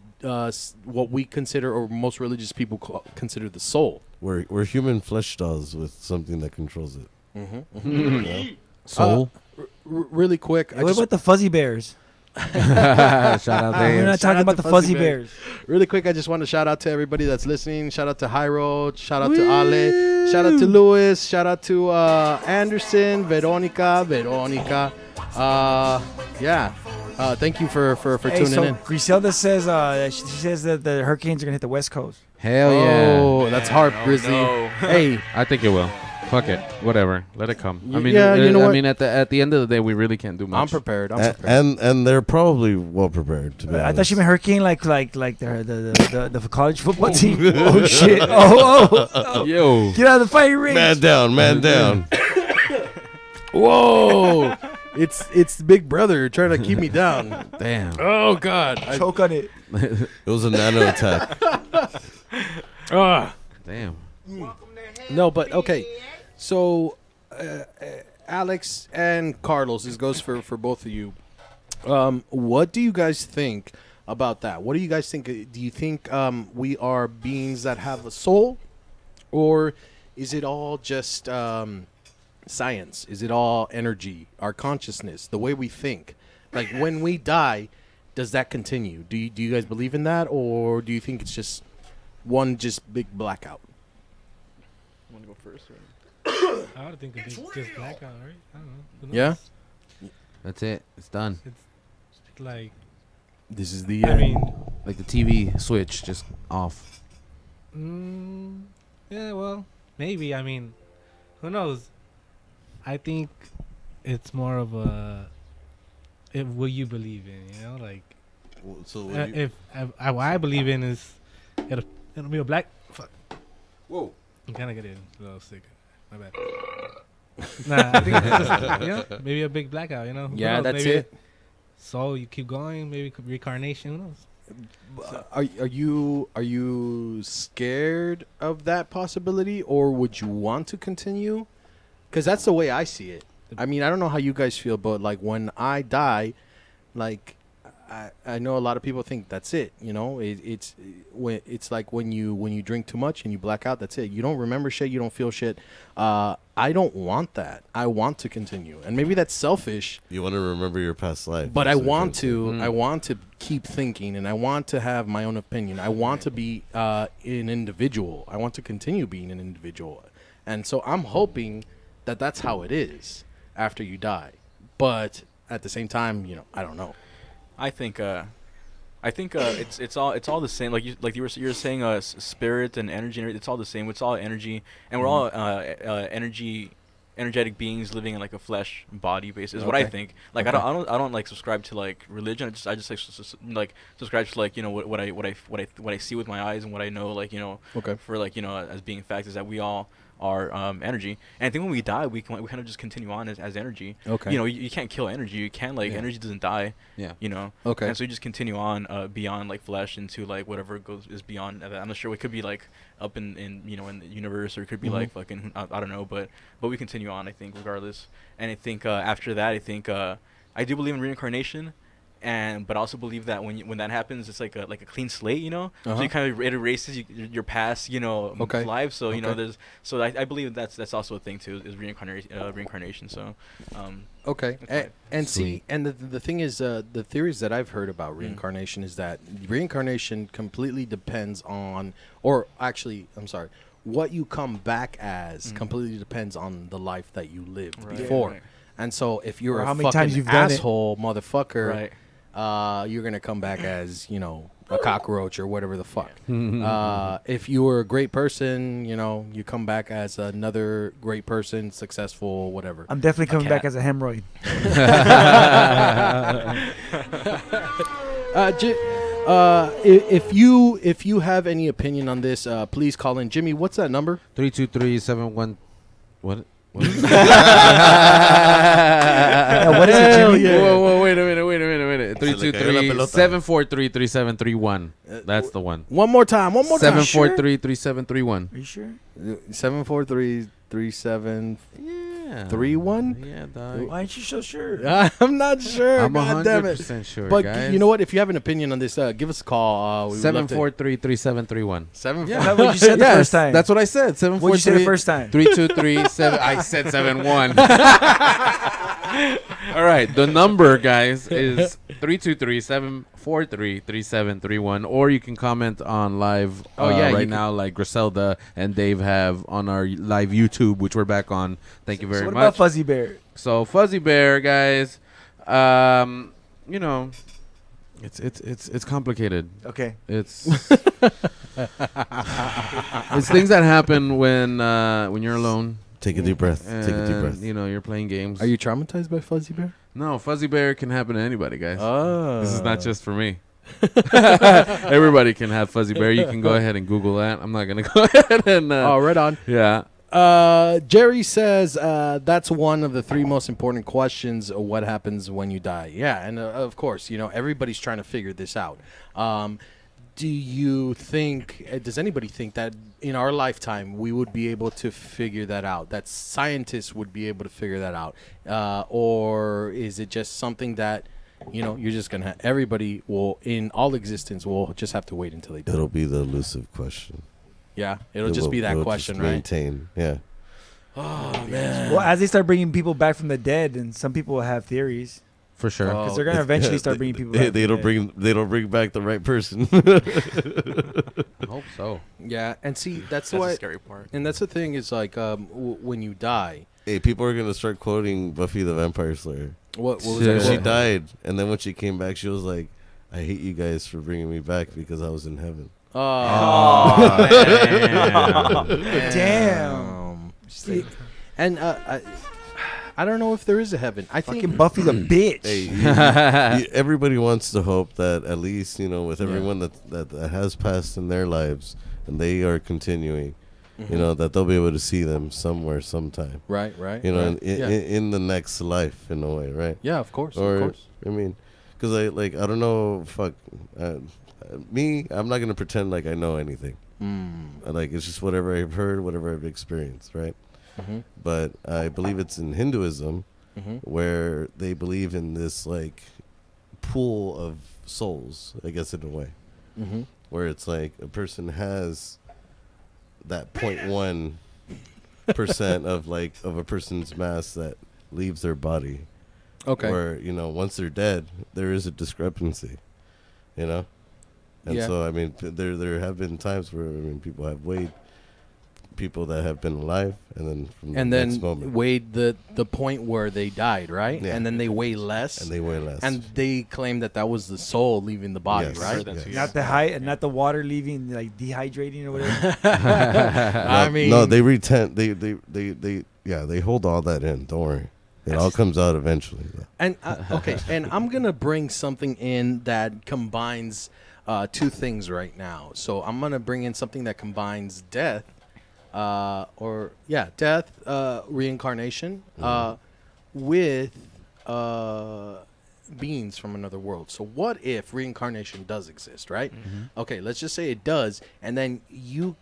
what we consider, or most religious people consider, the soul? We're human flesh dolls with something that controls it. You know? Soul. Really quick, Hey, what about the fuzzy bears? Shout out We're Dave. not Shout talking out about to the Fuzzy fuzzy Bear. bears. really quick, I just want to shout out to everybody that's listening. Shout out to Jairo. Shout out to Ale. Shout out to Louis. Shout out to Anderson, Veronica. Yeah. Thank you for Hey, tuning so in. Griselda says she says that the hurricanes are gonna hit the West Coast. Hell yeah. Oh, that's hard, Brizzy. no. Hey, I think it will. Fuck it. Whatever. Let it come. I Y- mean, yeah, you know I what? mean, at the end of the day, we really can't do much. I'm prepared. And they're probably well prepared, to be honest. I thought she meant hurricane like the college football team. Oh shit! Oh, Yo. get out of the fighting ring! Man down. Whoa. It's Big Brother trying to keep me down. Damn. Oh, God. Choke on it. It was a nano attack. Damn. No, but okay. So, Alex and Carlos, this goes for both of you. What do you guys think about that? What do you guys think? Do you think we are beings that have a soul? Or is it all just science? Is it all energy, our consciousness, the way we think? Like, when we die, does that continue? Do you guys believe in that? Or do you think it's just one just big blackout? Want to go first? Or? I would think it's just blackout, right? I don't know. Who knows? Yeah? That's it. It's done. Like, This is the I mean, Like the TV switch, just off. yeah, well, maybe. I mean, who knows? I think it's more of a what you believe in, you know, like So if what I believe in is it'll be a black. Fuck. Whoa. I'm kind of getting a little sick. My bad. Nah, I think it's just, you know, maybe a big blackout, you know. Who Yeah, knows? that's Maybe it. So you keep going, maybe reincarnation. Who knows? Are you scared of that possibility, or would you want to continue? Because that's the way I see it. I mean, I don't know how you guys feel, but like when I die, like I know a lot of people think that's it. You know, it's like when you drink too much and you black out. That's it. You don't remember shit. You don't feel shit. I don't want that. I want to continue, and maybe that's selfish. You want to remember your past life. But I That's what want it is. to. I want to keep thinking, and I want to have my own opinion. I want to be an individual. I want to continue being an individual, and so I'm hoping that that's how it is after you die. But at the same time, you know, I don't know. I think it's all the same. Like you were saying, spirit and energy. It's all the same. It's all energy, and we're all energetic beings living in like a flesh body base. Is what I think. Like Okay. I don't like subscribe to like religion. I just like subscribe to like, you know, what I see with my eyes and what I know, like, you know, Okay. for like, you know, as being fact is that we all are energy. And I think when we die, we kind of just continue on as energy. Okay. You know, you can't kill energy. You can't, like, Yeah. energy doesn't die. Yeah. You know. Okay. And so you just continue on beyond like flesh into like whatever is beyond that. I'm not sure. It could be like up in you know, in the universe, or it could be like fucking I don't know. But we continue on, I think, regardless. And I think after that, I think I do believe in reincarnation. but I also believe that when that happens, it's like a clean slate, you know. So Uh-huh. you kind of it erases your past, you know, Okay. life. So you know, Okay. there's so I believe that's also a thing too, is reincarnation. So, Okay, That's right. and see, Sweet. and the thing is, the theories that I've heard about reincarnation is that reincarnation completely depends on, or actually, I'm sorry, what you come back as completely depends on the life that you lived Right. before. Right. And so, if you're Or a how many fucking times you've done it. asshole motherfucker, right. you're gonna come back as, you know, a cockroach or whatever the fuck. If you were a great person, you know, you come back as another great person, successful, whatever. I'm definitely coming back cat. as a hemorrhoid. If you have any opinion on this, please call in. Jimmy, what's that number? 323-71. What? Yeah, what is it, Jimmy? Whoa, wait a minute. Se le cayó la pelota. 743-3731. That's the one. One more time. 743-3731. Are you sure? 743-3731. Yeah. 3-1? Yeah, dog. Why aren't you so sure? I'm not sure. I'm God damn it. 100% sure, But guys. you know what? If you have an opinion on this, give us a call. We would love to- 743-3731. 743. Is that what you said the first time? That's what I said. What did you say the first time? 323-7. I said 71. All right. The number, guys, is 323-743-3731. Or you can comment on live Oh, yeah, you right can- now, like Griselda and Dave have on our live YouTube, which we're back on. Thank you very So what much. about Fuzzy Bear? So Fuzzy Bear, guys, you know, it's complicated. Okay. It's it's things that happen when you're alone. Take a deep breath. Take a deep and, breath. You know, you're playing games. Are you traumatized by Fuzzy Bear? No, Fuzzy Bear can happen to anybody, guys. Oh. This is not just for me. Everybody can have Fuzzy Bear. You can go ahead and Google that. I'm not gonna go ahead and. Oh, right on. Yeah. Jerry says that's one of the three most important questions. What happens when you die? Yeah, and of course, you know, everybody's trying to figure this out. Do you think? Does anybody think that in our lifetime we would be able to figure that out? That scientists would be able to figure that out, or is it just something that, you know, you're just gonna everybody will in all existence will just have to wait until they die? It'll be the elusive question. Yeah, it'll just be that it'll question, just right? maintain, yeah. Oh man. Well, as they start bringing people back from the dead, and some people will have theories, For sure. Oh, because they're gonna eventually start bringing people back. They from don't the dead. bring. They don't bring back the right person. I hope so. Yeah, and see, that's That's the why. scary part. And that's the thing is like when you die, Hey, people are gonna start quoting Buffy the Vampire Slayer. what was Yeah. that? She quote? died, and then when she came back, she was like, "I hate you guys for bringing me back because I was in heaven." Oh, Damn. See, and I don't know if there is a heaven. I Fucking think Buffy's a bitch. Hey, everybody wants to hope that at least, you know, with everyone that has passed in their lives and they are continuing, you know, that they'll be able to see them somewhere, sometime. right. You know, right. in the next life, in a way, right? Yeah, of course, Or of course. I mean, because I don't know. Fuck, me. I'm not gonna pretend like I know anything. Like it's just whatever I've heard, whatever I've experienced, right? But I believe it's in Hinduism where they believe in this like pool of souls, I guess, in a way, where it's like a person has that 0.1% of like of a person's mass that leaves their body. Okay. Where, you know, once they're dead, there is a discrepancy, you know? And Yeah. so, I mean, there have been times where, I mean, people have weighed people that have been alive, and then from the And next then moment, weighed the point where they died, right? Yeah. And then they weigh less. and they weigh less. And they claim that was the soul leaving the body, Yes. right? That's- Yes. Not the height, not the water leaving, like dehydrating or whatever. I mean, no, they retent, they hold all that in. Don't worry. It all comes out eventually. And okay, and I'm gonna bring something in that combines two things right now. So I'm gonna bring in something that combines death, death, reincarnation, with beings from another world. So what if reincarnation does exist, right? Okay, let's just say it does, and then you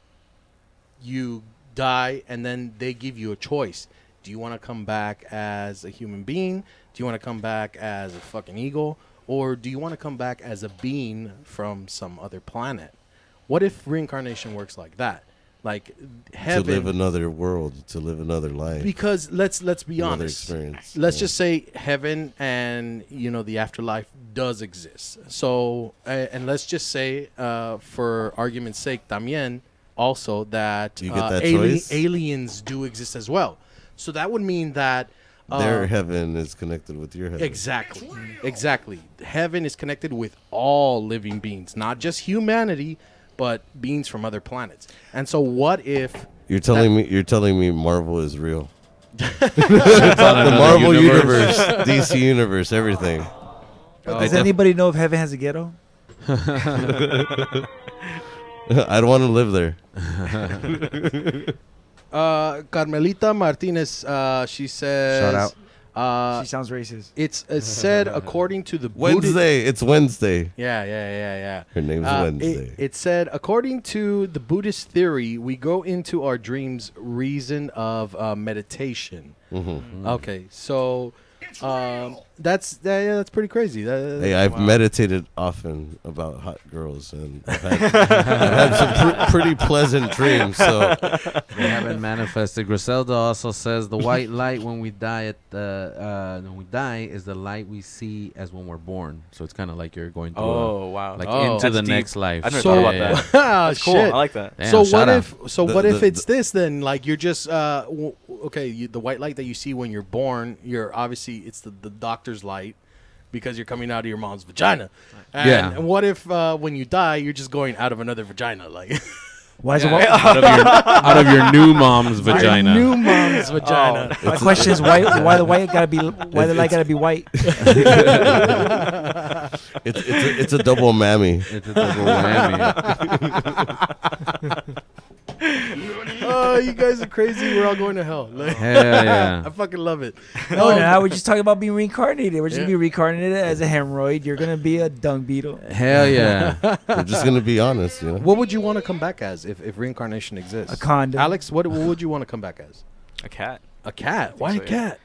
die, and then they give you a choice. Do you want to come back as a human being? Do you want to come back as a fucking eagle? or do you want to come back as a being from some other planet? What if reincarnation works like that? Like heaven, to live another world, to live another life. because let's be another honest. experience. Let's yeah. just say heaven and the afterlife does exist. So and let's just say for argument's sake, también also that, You get that choice? aliens do exist as well. So that would mean that Their heaven is connected with your heaven. Exactly. Heaven is connected with all living beings, not just humanity, but beings from other planets. And so, what if You're telling me Marvel is real. The Marvel universe, DC universe, everything. Does anybody know if heaven has a ghetto? I don't want to live there. Carmelita Martinez? She says, Shout out. She sounds racist. It's said according to the Wednesday. It's Wednesday. Yeah. Her name's Wednesday. It said, according to the Buddhist theory, we go into our dreams reason of meditation. Mm-hmm. Okay, so that's pretty crazy. Hey, I've meditated often about hot girls, and I've had some pretty pleasant dreams. So They haven't manifested. Griselda also says the white light when we die is the light we see as when we're born. So it's kind of like you're going through Wow. like Oh. into the That's deep. next life. I've never So- thought about that. That's cool. Shit. I like that. Damn, So shout out. what if The- it's this then? Like you're just the white light that you see when you're born. You're obviously it's the doctor's light because you're coming out of your mom's vagina. And, Yeah. and what if when you die you're just going out of another vagina? Like Why is Yeah, out of your new mom's vagina. new mom's vagina. My question is why the light gotta be white? it's a double mammy. It's a double whammy. Oh, you guys are crazy. We're all going to hell. Like, Hell yeah. I fucking love it. No, now we're just talking about being reincarnated. We're just gonna be reincarnated as a hemorrhoid. You're gonna be a dung beetle. Hell yeah. We're just gonna be honest, you know. What would you want to come back as if reincarnation exists? A condom. Alex, what would you want to come back as? A cat. A cat? Why so, a yeah. cat?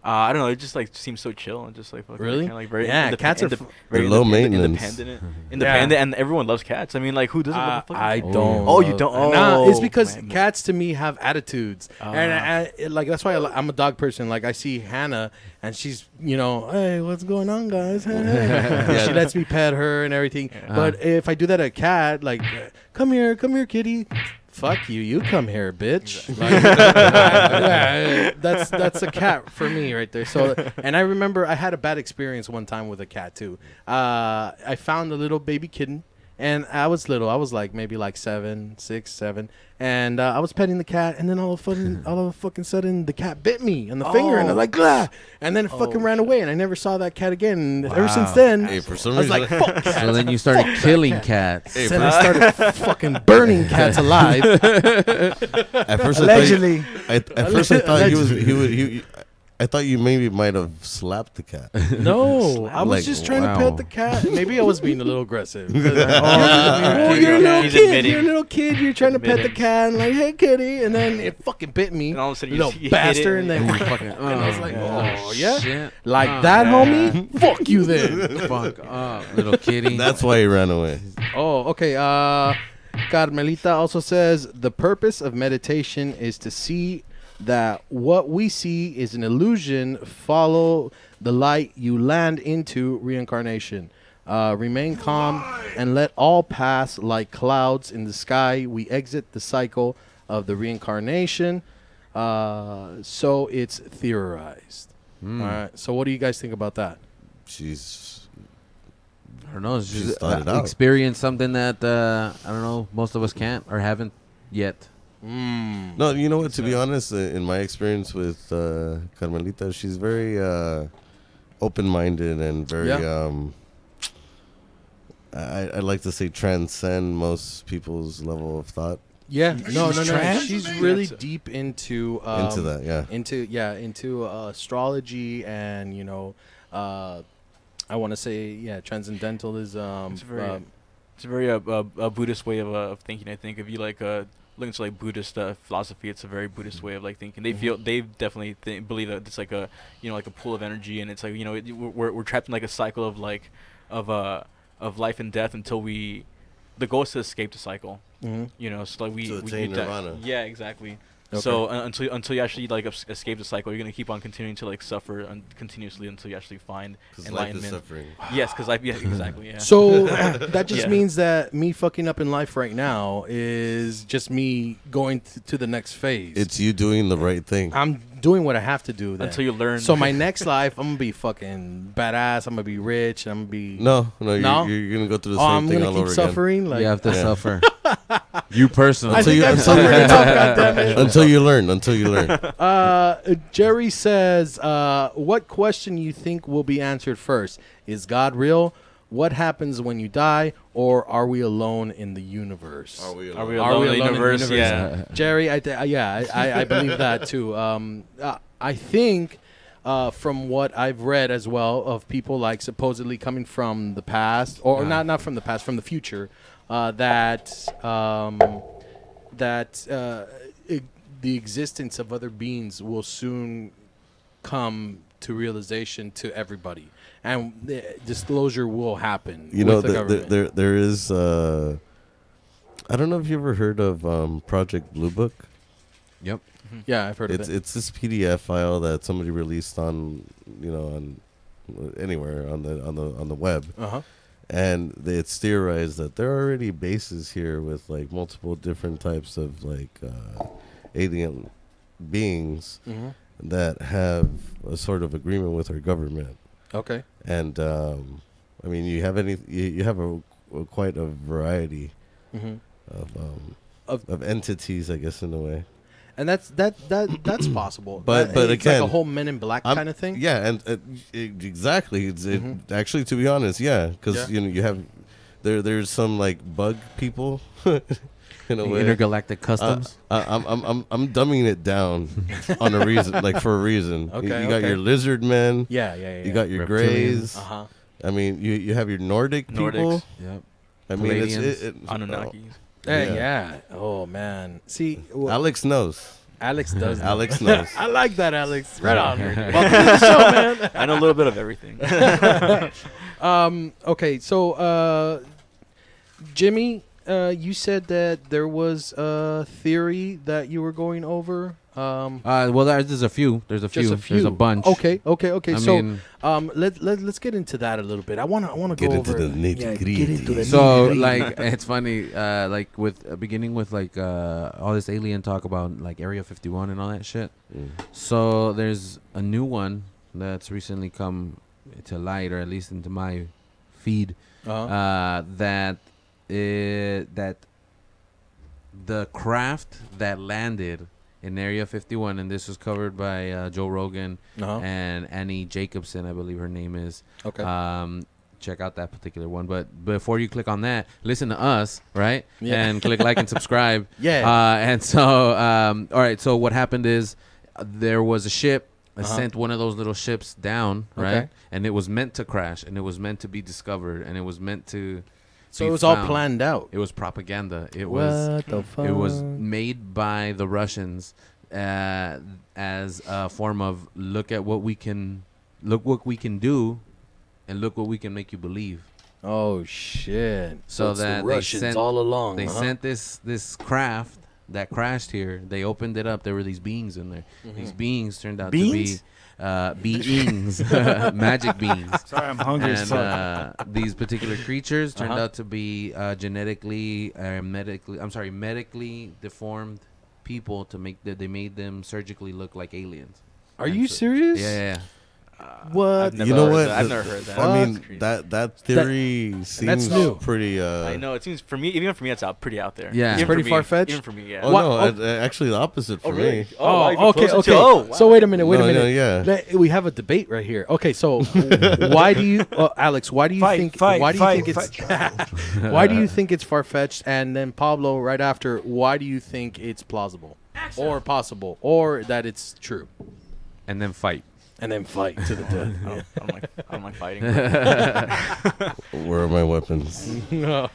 I don't know. It just like seems so chill and just like fucking, Really? kinda, like very Yeah, cats are very They're low maintenance. independent, and everyone loves cats. I mean, like who doesn't love a fucking I cat? don't. Oh, you don't? Nah, Oh, it's because man. cats to me have attitudes, and like that's why I'm a dog person. Like I see Hannah, and she's hey, what's going on, guys? She lets me pet her and everything. But if I do that at a cat, like, come here, kitty. Fuck you! You come here, bitch. Like, that's a cat for me right there. So, and I remember I had a bad experience one time with a cat too. I found a little baby kitten, and I was little. I was like maybe like 6, 7, and I was petting the cat, and then all of a fucking sudden, the cat bit me on the finger, and I was like, "Gah!" And then it fucking ran away, and I never saw that cat again. And ever since then, Hey, for some I was reason, like, "Fuck cats." So then you started killing cats. Hey, Then I started fucking burning cats alive. at first Allegedly. I thought I thought you maybe might have slapped the cat. No, I was Like, just trying to wow. pet the cat. Maybe I was being a little aggressive. He's You're a little he's kid. admitting. You're a little kid. You're trying to pet the Admitting. cat, and like, hey, kitty, and then it fucking bit me, And all of a sudden you little hit it, bastard, and then and we fucking. And I was like, oh yeah, Shit. like that, homie. Fuck you then. Fuck up, little kitty. That's why he ran away. Oh, okay. Carmelita also says the purpose of meditation is to see that what we see is an illusion. Follow the light you land into reincarnation. Remain calm and let all pass like clouds in the sky. We exit the cycle of the reincarnation. So it's theorized. All right. So what do you guys think about that? She's I don't know. It's She's just thought it out. experience something that I don't know. Most of us can't or haven't yet. no. You know what? To be honest, in my experience with Carmelita, she's very open-minded and very. Yeah. I'd like to say transcend most people's level of thought Yeah. No. trans? She's really deep into into that. Yeah. into astrology and I want to say transcendentalism. It's a very a Buddhist way of thinking. I think if you like look into like Buddhist philosophy, it's a very Buddhist way of like thinking. They definitely believe that it's like a like a pool of energy, and it's like we're trapped in like a cycle of like of life and death until the goal is to escape the cycle. So like we attain nirvana. Yeah, exactly. Okay. So until you actually like escape the cycle, you're gonna keep on continuing to like suffer continuously until you actually find enlightenment. Life is suffering. Yes, because life. Yeah, exactly. Yeah. So that just Yeah. means that me fucking up in life right now is just me going to the next phase. It's you doing the right thing. I'm doing what I have to do then. Until you learn. So my next life, I'm gonna be fucking badass. I'm gonna be rich. I'm gonna be No, No? you're gonna go through the Oh, same I'm thing gonna all keep over suffering. Like you have to Yeah. suffer. You personally. I Until think you- I'm until suffering you- enough. Goddammit. until you learn. Jerry says, "What question you think will be answered first? Is God real? What happens when you die? Or are we alone in the universe?" Are we Are we alone in the alone in the universe? universe? Yeah. Jerry, I believe that too. I think from what I've read as well of people like supposedly coming from the past, or not from the past, from the future, the existence of other beings will soon come to realization to everybody, and the disclosure will happen. You know, with the government. there is. I don't know if you ever heard of Project Blue Book. Yep. Yeah, I've heard of it. It's this PDF file that somebody released on anywhere on the web, Uh-huh. and it's theorized that there are already bases here with like multiple different types of like alien beings Mm-hmm. that have a sort of agreement with our government. Okay. And I mean, you have you have quite a variety Mm-hmm. of entities, I guess, in a way. And that's possible. But it's like again, a whole Men in Black kind of thing. Yeah, and exactly. It's actually, to be honest, yeah, because Yeah. you have there's some like bug people in a way. Intergalactic customs. I'm dumbing it down on a reason, like for a reason. Okay, you got okay. your lizard men. Yeah. You got your Reptilians. greys. Uh-huh. I mean, you have your Nordic people. Nordics. Yep. I mean, Palladians. Anunnakis. Yeah. Oh man. See, Alex knows. Alex does. know. Alex knows. I like that, Alex. Right on. Welcome to the show, man. I know a little bit of everything. Okay, so Jimmy, you said that there was a theory that you were going over. Well, there's a few. There's a few. Just a few. There's a bunch. Okay. I So, mean, let's get into that a little bit. I wanna Get go into over. the nitty-gritty. so like it's funny. Like with beginning with like all this alien talk about like Area 51 and all that shit. So there's a new one that's recently come to light, or at least into my feed. That the craft that landed in Area 51, and this was covered by Joe Rogan and Annie Jacobson, I believe her name is. Okay. Check out that particular one. But before you click on that, listen to us, right? Yeah. And click like and subscribe. Yeah. And so, all right. So what happened is there was a ship that sent one of those little ships down, right? Okay. And it was meant to crash, and it was meant to be discovered, and it was meant to. So be it was all found. planned out. It was propaganda. It was. What the fuck? It was made by the Russians as a form of look what we can do, and look what we can make you believe. Oh shit! So it's that the Russians they sent all along. They sent this craft that crashed here. They opened it up. There were these beings in there. These beings turned out Beings? to be beings, magic beings. Sorry, I'm hungry as fuck. And these particular creatures turned out to be medically deformed people to make they made them surgically look like aliens. Are you serious? Yeah. What? I've never You know heard what? that. I've never heard that. I mean, That's crazy. that theory seems new. pretty. I know it seems for me, even for me, it's pretty out there. Yeah. It's Even pretty for me, far-fetched? Even for me, yeah. Oh What? no, actually the opposite for me. wow, even okay. closer Okay. to- oh, wow. So wait a minute. No, yeah. We have a debate right here. Okay. So why do you, Alex? Why do you think? Why do you think it's? Why do you think it's far fetched? And then Pablo, right after, why do you think it's plausible, or possible, or that it's true? And then fight. And then fight to the death. I don't like fighting. Where are my weapons? I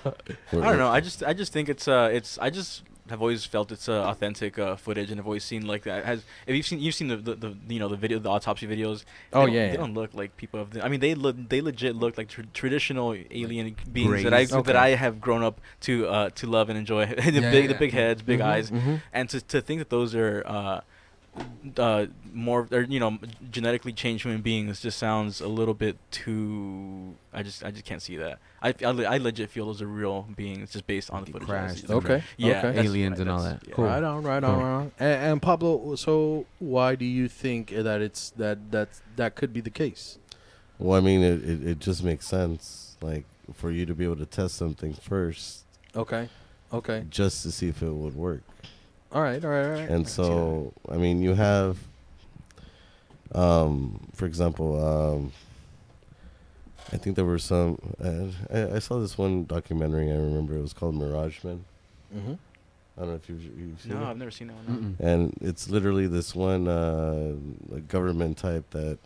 don't know. I just think it's I just have always felt it's authentic footage, and have always seen like that. Has if you've seen the the video, the autopsy videos? Oh, They yeah. don't look like people of. I mean, they legit look like traditional alien beings Greys. that I have grown up to love and enjoy. The big heads, big eyes, and to think that those are more, or genetically changed human beings just sounds a little bit too. I just can't see that. I legit feel those are real beings just based on the footage. I've crashed. seen. Okay. Yeah, Okay. that's Aliens right, and all that's- that. yeah. Cool. Right on, right on, Cool. right on. And Pablo, so why do you think that it's that could be the case? Well, I mean, it just makes sense, like for you to be able to test something first, Okay. Okay. just to see if it would work. All right. All right. All right. And so, I mean, you have, for example, I think there were some. I saw this one documentary. I remember it was called Mirage Men. Mm-hmm. I don't know if you've seen No, it. I've never seen that one. Mm-mm. And it's literally this one like government type that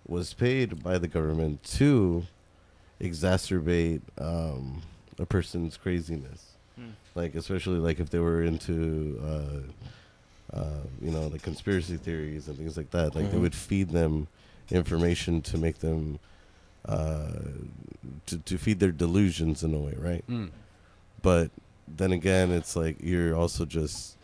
was paid by the government to exacerbate a person's craziness. Hmm. Like, especially like if they were into like conspiracy theories and things like that. Like they Mhm. would feed them information to make them to feed their delusions in a way, right? Mm. But then again, it's like you're also just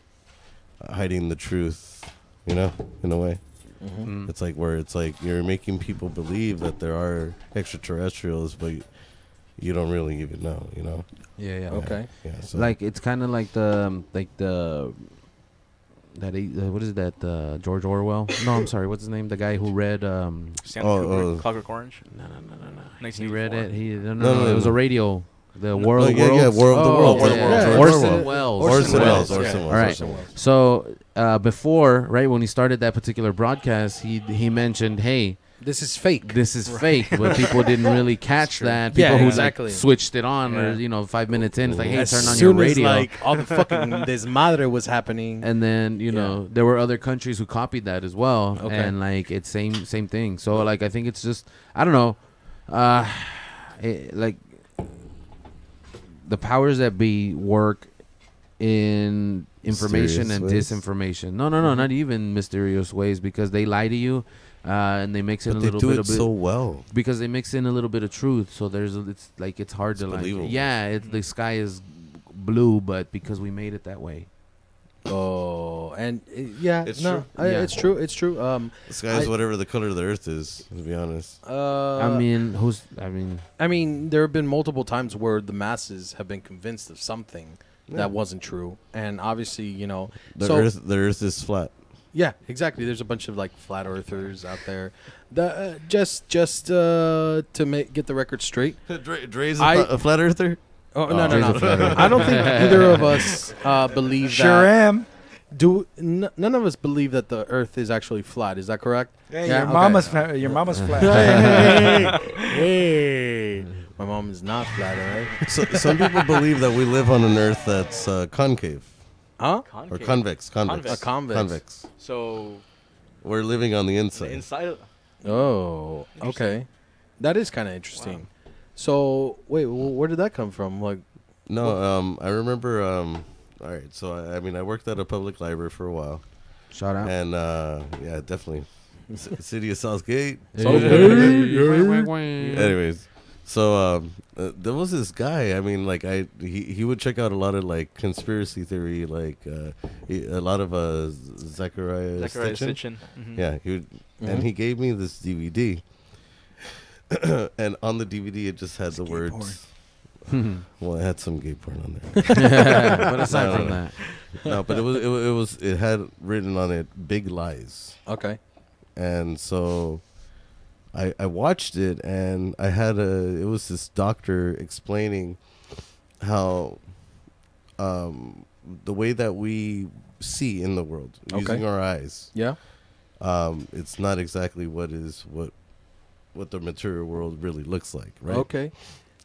hiding the truth, in a way. Mm-hmm. Mm. It's like where it's like you're making people believe that there are extraterrestrials, but you don't really even know, Yeah, yeah. Okay. Yeah. So Like it's kind of like the what is that George Orwell? No, I'm sorry. What's his name? The guy who read Stanley Kubrick, Clockwork Orange. no. He 1984. read it. No, No, it was a radio. The Oh, World. yeah, War of the Worlds. War of the Worlds. George Orson Orwell. Welles. Orson Welles. Yeah. Orson Welles. All right. Orson Welles. So before, right when he started that particular broadcast, he mentioned, "Hey, This is fake. this is fake," but people didn't really catch that. Yeah, People who exactly. like switched it on, Yeah. or 5 minutes in, it's like, "Hey, As turn on soon your as radio." like all the fucking desmadre was happening. And then there were other countries who copied that as well, Okay. and like it's same thing. So like I think it's just I don't know, like the powers that be work in information Mysterious and ways? disinformation. No, not even mysterious ways, because they lie to you, and they mix in But a they little do bit it of so well. because they mix in a little bit of truth. So it's hard to like. believable. Yeah, the sky is blue, but because we made it that way. Oh, and yeah, It's no, true. Yeah. it's true. It's true. The sky is I- whatever the color of the earth is, to be honest. I mean, I mean, there have been multiple times where the masses have been convinced of something Yeah. that wasn't true, and obviously, The so earth is flat. yeah, exactly. There's a bunch of like flat earthers out there. The just to get the record straight. Dre's I- a flat earther? Oh Oh. no. Dre's a flat earther. I don't think either of us believe Sure that. am. None of us believe that the Earth is actually flat. Is that correct? Hey, Yeah, your okay. mama's your mama's flat. Hey, my mom is not flat, all right? So, some people believe that we live on an earth that's concave. Huh? Or convex. A convex. So We're living on the the inside. inside of Oh, okay. That is kind of interesting. So, wait, where did that come from? Like, No, I remember. All right, so I mean, I worked at a public library for a while, shout out. and yeah, definitely, City of Southgate. Anyways, so there was this guy. I mean, like he would check out a lot of like conspiracy theory, like a lot of Zachariah Sitchin. Sitchin. Mhm. Yeah, he would, and he gave me this DVD, and on the DVD it just had the words. Well, it had some gay porn on there. But aside No, from no. that, No, but it had written on it "Big Lies," okay. and so I watched it, and it was this doctor explaining how the way that we see in the world using our eyes, Yeah. it's not exactly what the material world really looks like, right? Okay.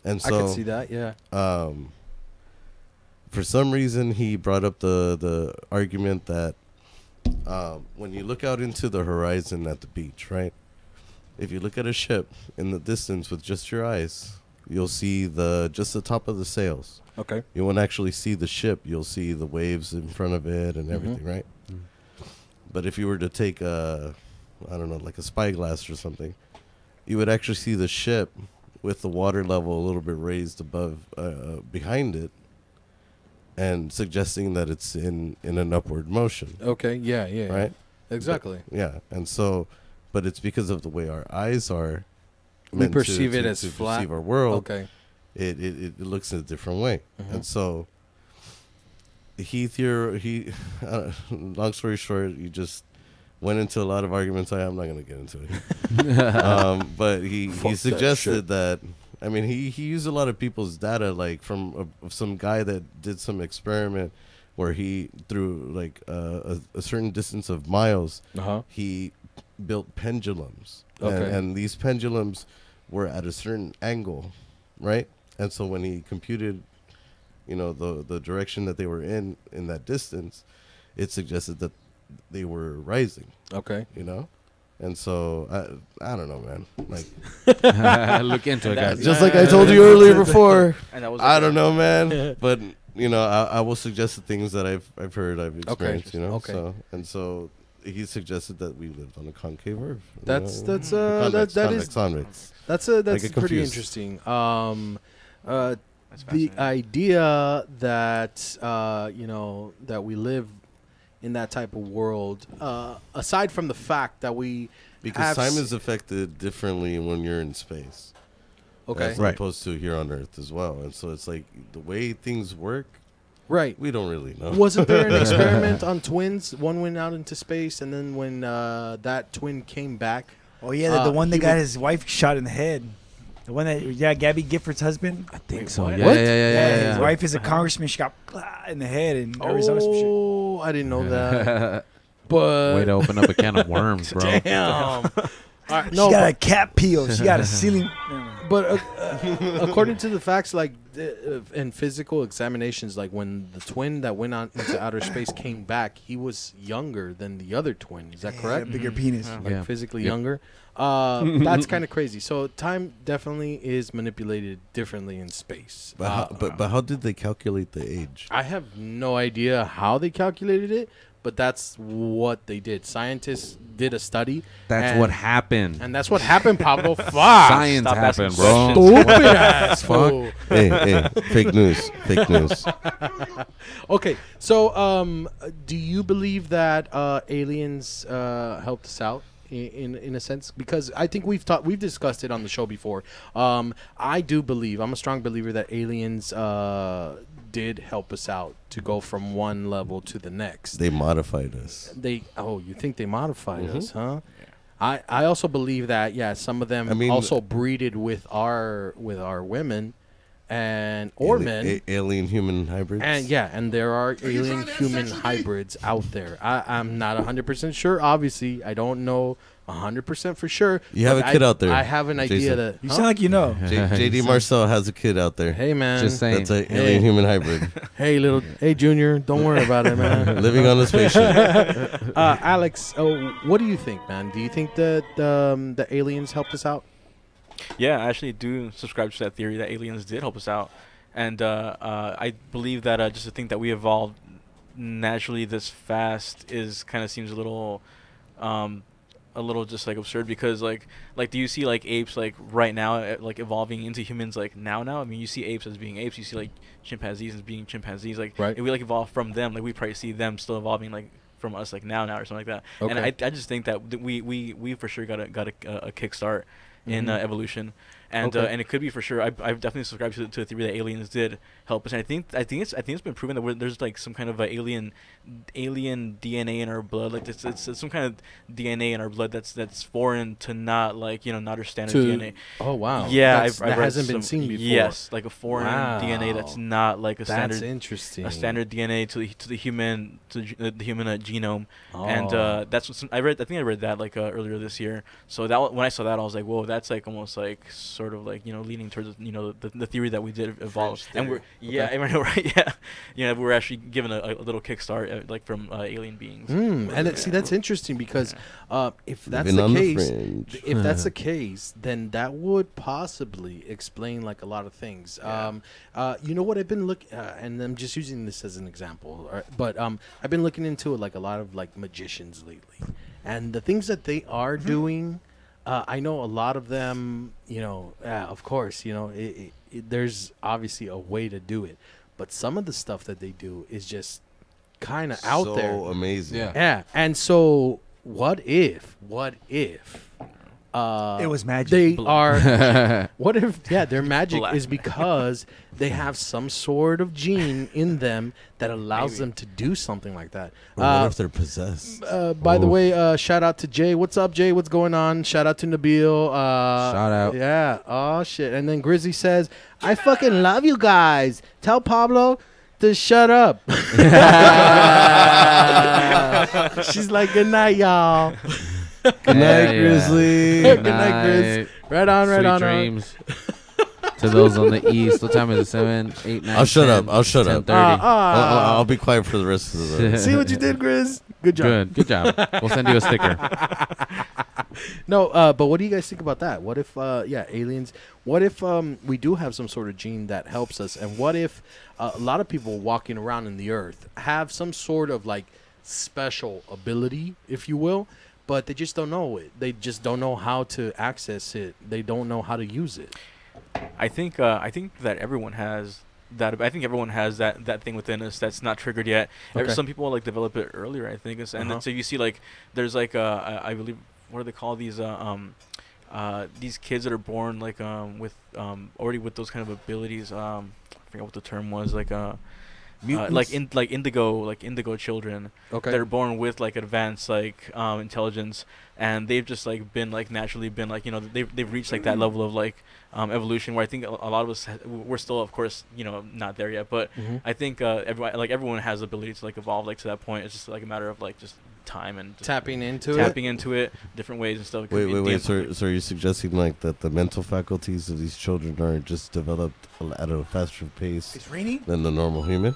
And I so can see that. Yeah. for some reason he brought up the argument that when you look out into the horizon at the beach, right? If you look at a ship in the distance with just your eyes, you'll see just the top of the sails. Okay. You won't actually see the ship. You'll see the waves in front of it and everything, right? But if you were to take I don't know, like a spyglass or something, you would actually see the ship with the water level a little bit raised above, behind it, and suggesting that it's in an upward motion. Okay. Yeah. Yeah. Right? Exactly. But, yeah. And so, but it's because of the way our eyes are. We meant perceive it as to flat. perceive our world. Okay. It looks in a different way. And so long story short, he just went into a lot of arguments. I'm not going to get into it. But he suggested that, I mean, he used a lot of people's data, like from some guy that did some experiment where he, through like a certain distance of miles, he built pendulums. Okay. And these pendulums were at a certain angle, right? And so when he computed, the direction that they were in that distance, it suggested that they were rising. Okay. And so I don't know, man. Like Look into it, guys. just like I told you earlier before. And that was I don't know, man. But I will suggest the things that I've heard, I've experienced. Okay. So he suggested that we lived on a concave Earth. That's convex, convex. that's I pretty get confused. interesting. That's The fascinating. idea that that we live in that type of world, aside from the fact that we Because have time s- is affected differently when you're in space. okay, As Right. opposed to here on Earth as well. And so it's like the way things work, right. we don't really know. Wasn't there an experiment on twins? One went out into space, and then when that twin came back, Oh yeah, the one that he got wa- his wife shot in the head. The one that Gabby Gifford's husband. I think Wait, so. what? Yeah, What? yeah, yeah, yeah, His yeah. wife is a congressman. She got in the head in Arizona. Some shit. oh, I didn't know that. But Way to open up a can of worms, bro. damn. All right, She no, got but- a cat peel. She got a ceiling. But according to the facts, like in physical examinations, like when the twin that went on into outer space came back, he was younger than the other twin. Is that correct? Yeah, bigger penis. Yeah. Like Yeah. physically Yep. younger. That's kind of crazy. So time definitely is manipulated differently in space. But how did they calculate the age? I have no idea how they calculated it, but that's what they did. Scientists did a study. That's and- what happened. And that's what happened, Pablo. Fuck. Science Stop asking happened, bro. questions. Stupid ass Fuck. fool. Hey, fake news, fake news. Okay, so do you believe that aliens helped us out in a sense? Because I think we've discussed it on the show before. I do believe, I'm a strong believer that aliens did help us out to go from one level to the next. They modified us. You think they modified us, huh? I also believe that some of them I mean- also breeded with our women or men. Alien human hybrids. And there are alien human hybrids out there. I'm not 100% sure. Obviously, I don't know 100% for sure. You have but a kid out there, I have an idea Jason. that. You Huh? sound like you know. JD Marcel has a kid out there. Hey man. Just saying. That's an Hey. alien human hybrid Hey Junior, don't worry about it, man. living on a spaceship. Alex, what do you think, man? Do you think that the aliens helped us out? Yeah, I actually do subscribe to that theory that aliens did help us out, and I believe that just to think that we evolved naturally this fast seems a little just like absurd, because like do you see like apes like right now like evolving into humans like now? I mean, you see apes as being apes, you see like chimpanzees as being chimpanzees. Like Right. if we like evolve from them, like we probably see them still evolving like from us like now or something like that. And Okay. I just think that we for sure got a kickstart in evolution, and Okay. and it could be for sure. I've definitely subscribed to the theory that aliens did help us, and I think it's been proven that there's like some kind of alien DNA in our blood. Like it's some kind of DNA in our blood that's foreign to not not our standard DNA. Oh wow. Yeah, I've read hasn't been some- seen before. Yes, like a foreign Wow. DNA that's not like a That's standard interesting. DNA to the human genome, and Oh. that's what I read. I think I read that like earlier this year. So when I saw that, I was like, whoa, that's like almost like sort of like leaning towards the theory that we did evolve, and we're Okay. I know, right? Yeah, we're actually given a little kickstart like from alien beings. See, that's interesting because if that's Living the on the case, fringe. if that's the case, then that would possibly explain like a lot of things. You know what I've been looking, and I'm just using this as an example, but I've been looking into like a lot of like magicians lately, and the things that they are doing. I know a lot of them, of course, there's obviously a way to do it, but some of the stuff that they do is just kind of out so there. amazing. Yeah. And so what if It was magic. they are what if their magic Black is because they have some sort of gene in them that allows them to do something like that. Or what if they're possessed? By the way, shout out to Jay. What's up, Jay? What's going on? Shout out to Nabil. Shout out. Yeah. Oh shit. And then Grizzy says, "I fucking love you guys. Tell Pablo to shut up." She's like, "Good night, y'all." Good night, Grizzly. Good night, Grizz. Right on, right Sweet on. dreams. To those on the east, what time is it? 7, 8, 9. I'll shut 10, up. I'll shut up. 10:30. I'll be quiet for the rest of the. See what you did, Grizz? Good job. Good job. We'll send you a sticker. No, but what do you guys think about that? What if, aliens? What if we do have some sort of gene that helps us? And what if a lot of people walking around in the earth have some sort of like special ability, if you will, but they just don't know it. They just don't know how to access it. They don't know how to use it. I think that everyone has that. I think everyone has that thing within us that's not triggered yet. Okay. Some people like develop it earlier. I think, and then so you see like there's like I believe, what do they call these kids that are born like with already with those kind of abilities. I forget what the term was, like indigo children that are born with like advanced like intelligence, and they've just like been like naturally been like they've reached like that level of like evolution where I think a lot of us we're still, of course, not there yet, but I think everyone has the ability to like evolve like to that point. It's just like a matter of like just time and just tapping into it different ways and stuff. Wait. So are you suggesting like that the mental faculties of these children are just developed at a faster pace It's raining. than the normal human?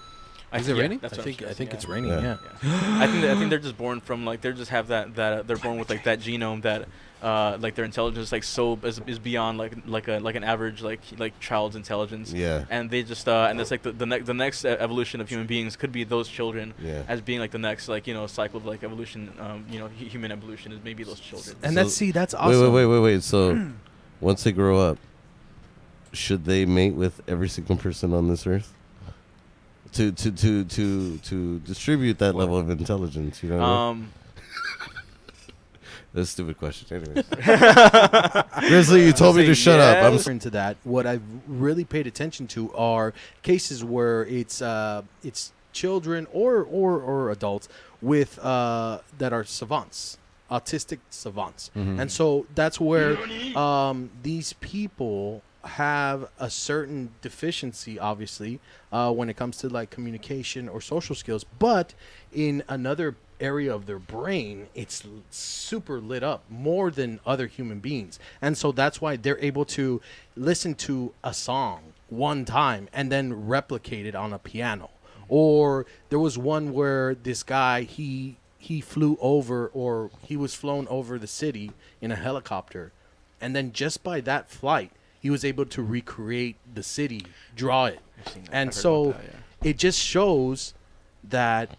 Is it raining? That's I what think I'm it's suggesting, raining. Yeah. Yeah. I think they're just born from like they just have that they're born with like that genome that like their intelligence like so is beyond like an average like child's intelligence. Yeah. And they just and it's like the next evolution of human beings could be those children as being like the next like cycle of like evolution. Human evolution is maybe those children. And So- that's awesome. Wait. So once they grow up, should they mate with every single person on this earth? To distribute that level of intelligence, you know what I mean? That's a stupid question. Anyways. Grizzly, you told me to shut up. I'm Into that, what I've really paid attention to are cases where it's children or adults with that are savants, autistic savants, and so that's where these people have a certain deficiency, obviously, when it comes to like communication or social skills, but in another area of their brain it's super lit up more than other human beings, and so that's why they're able to listen to a song one time and then replicate it on a piano. Or there was one where this guy he flew over, or he was flown over the city in a helicopter, and then just by that flight he was able to recreate the city, draw it. And so it just shows that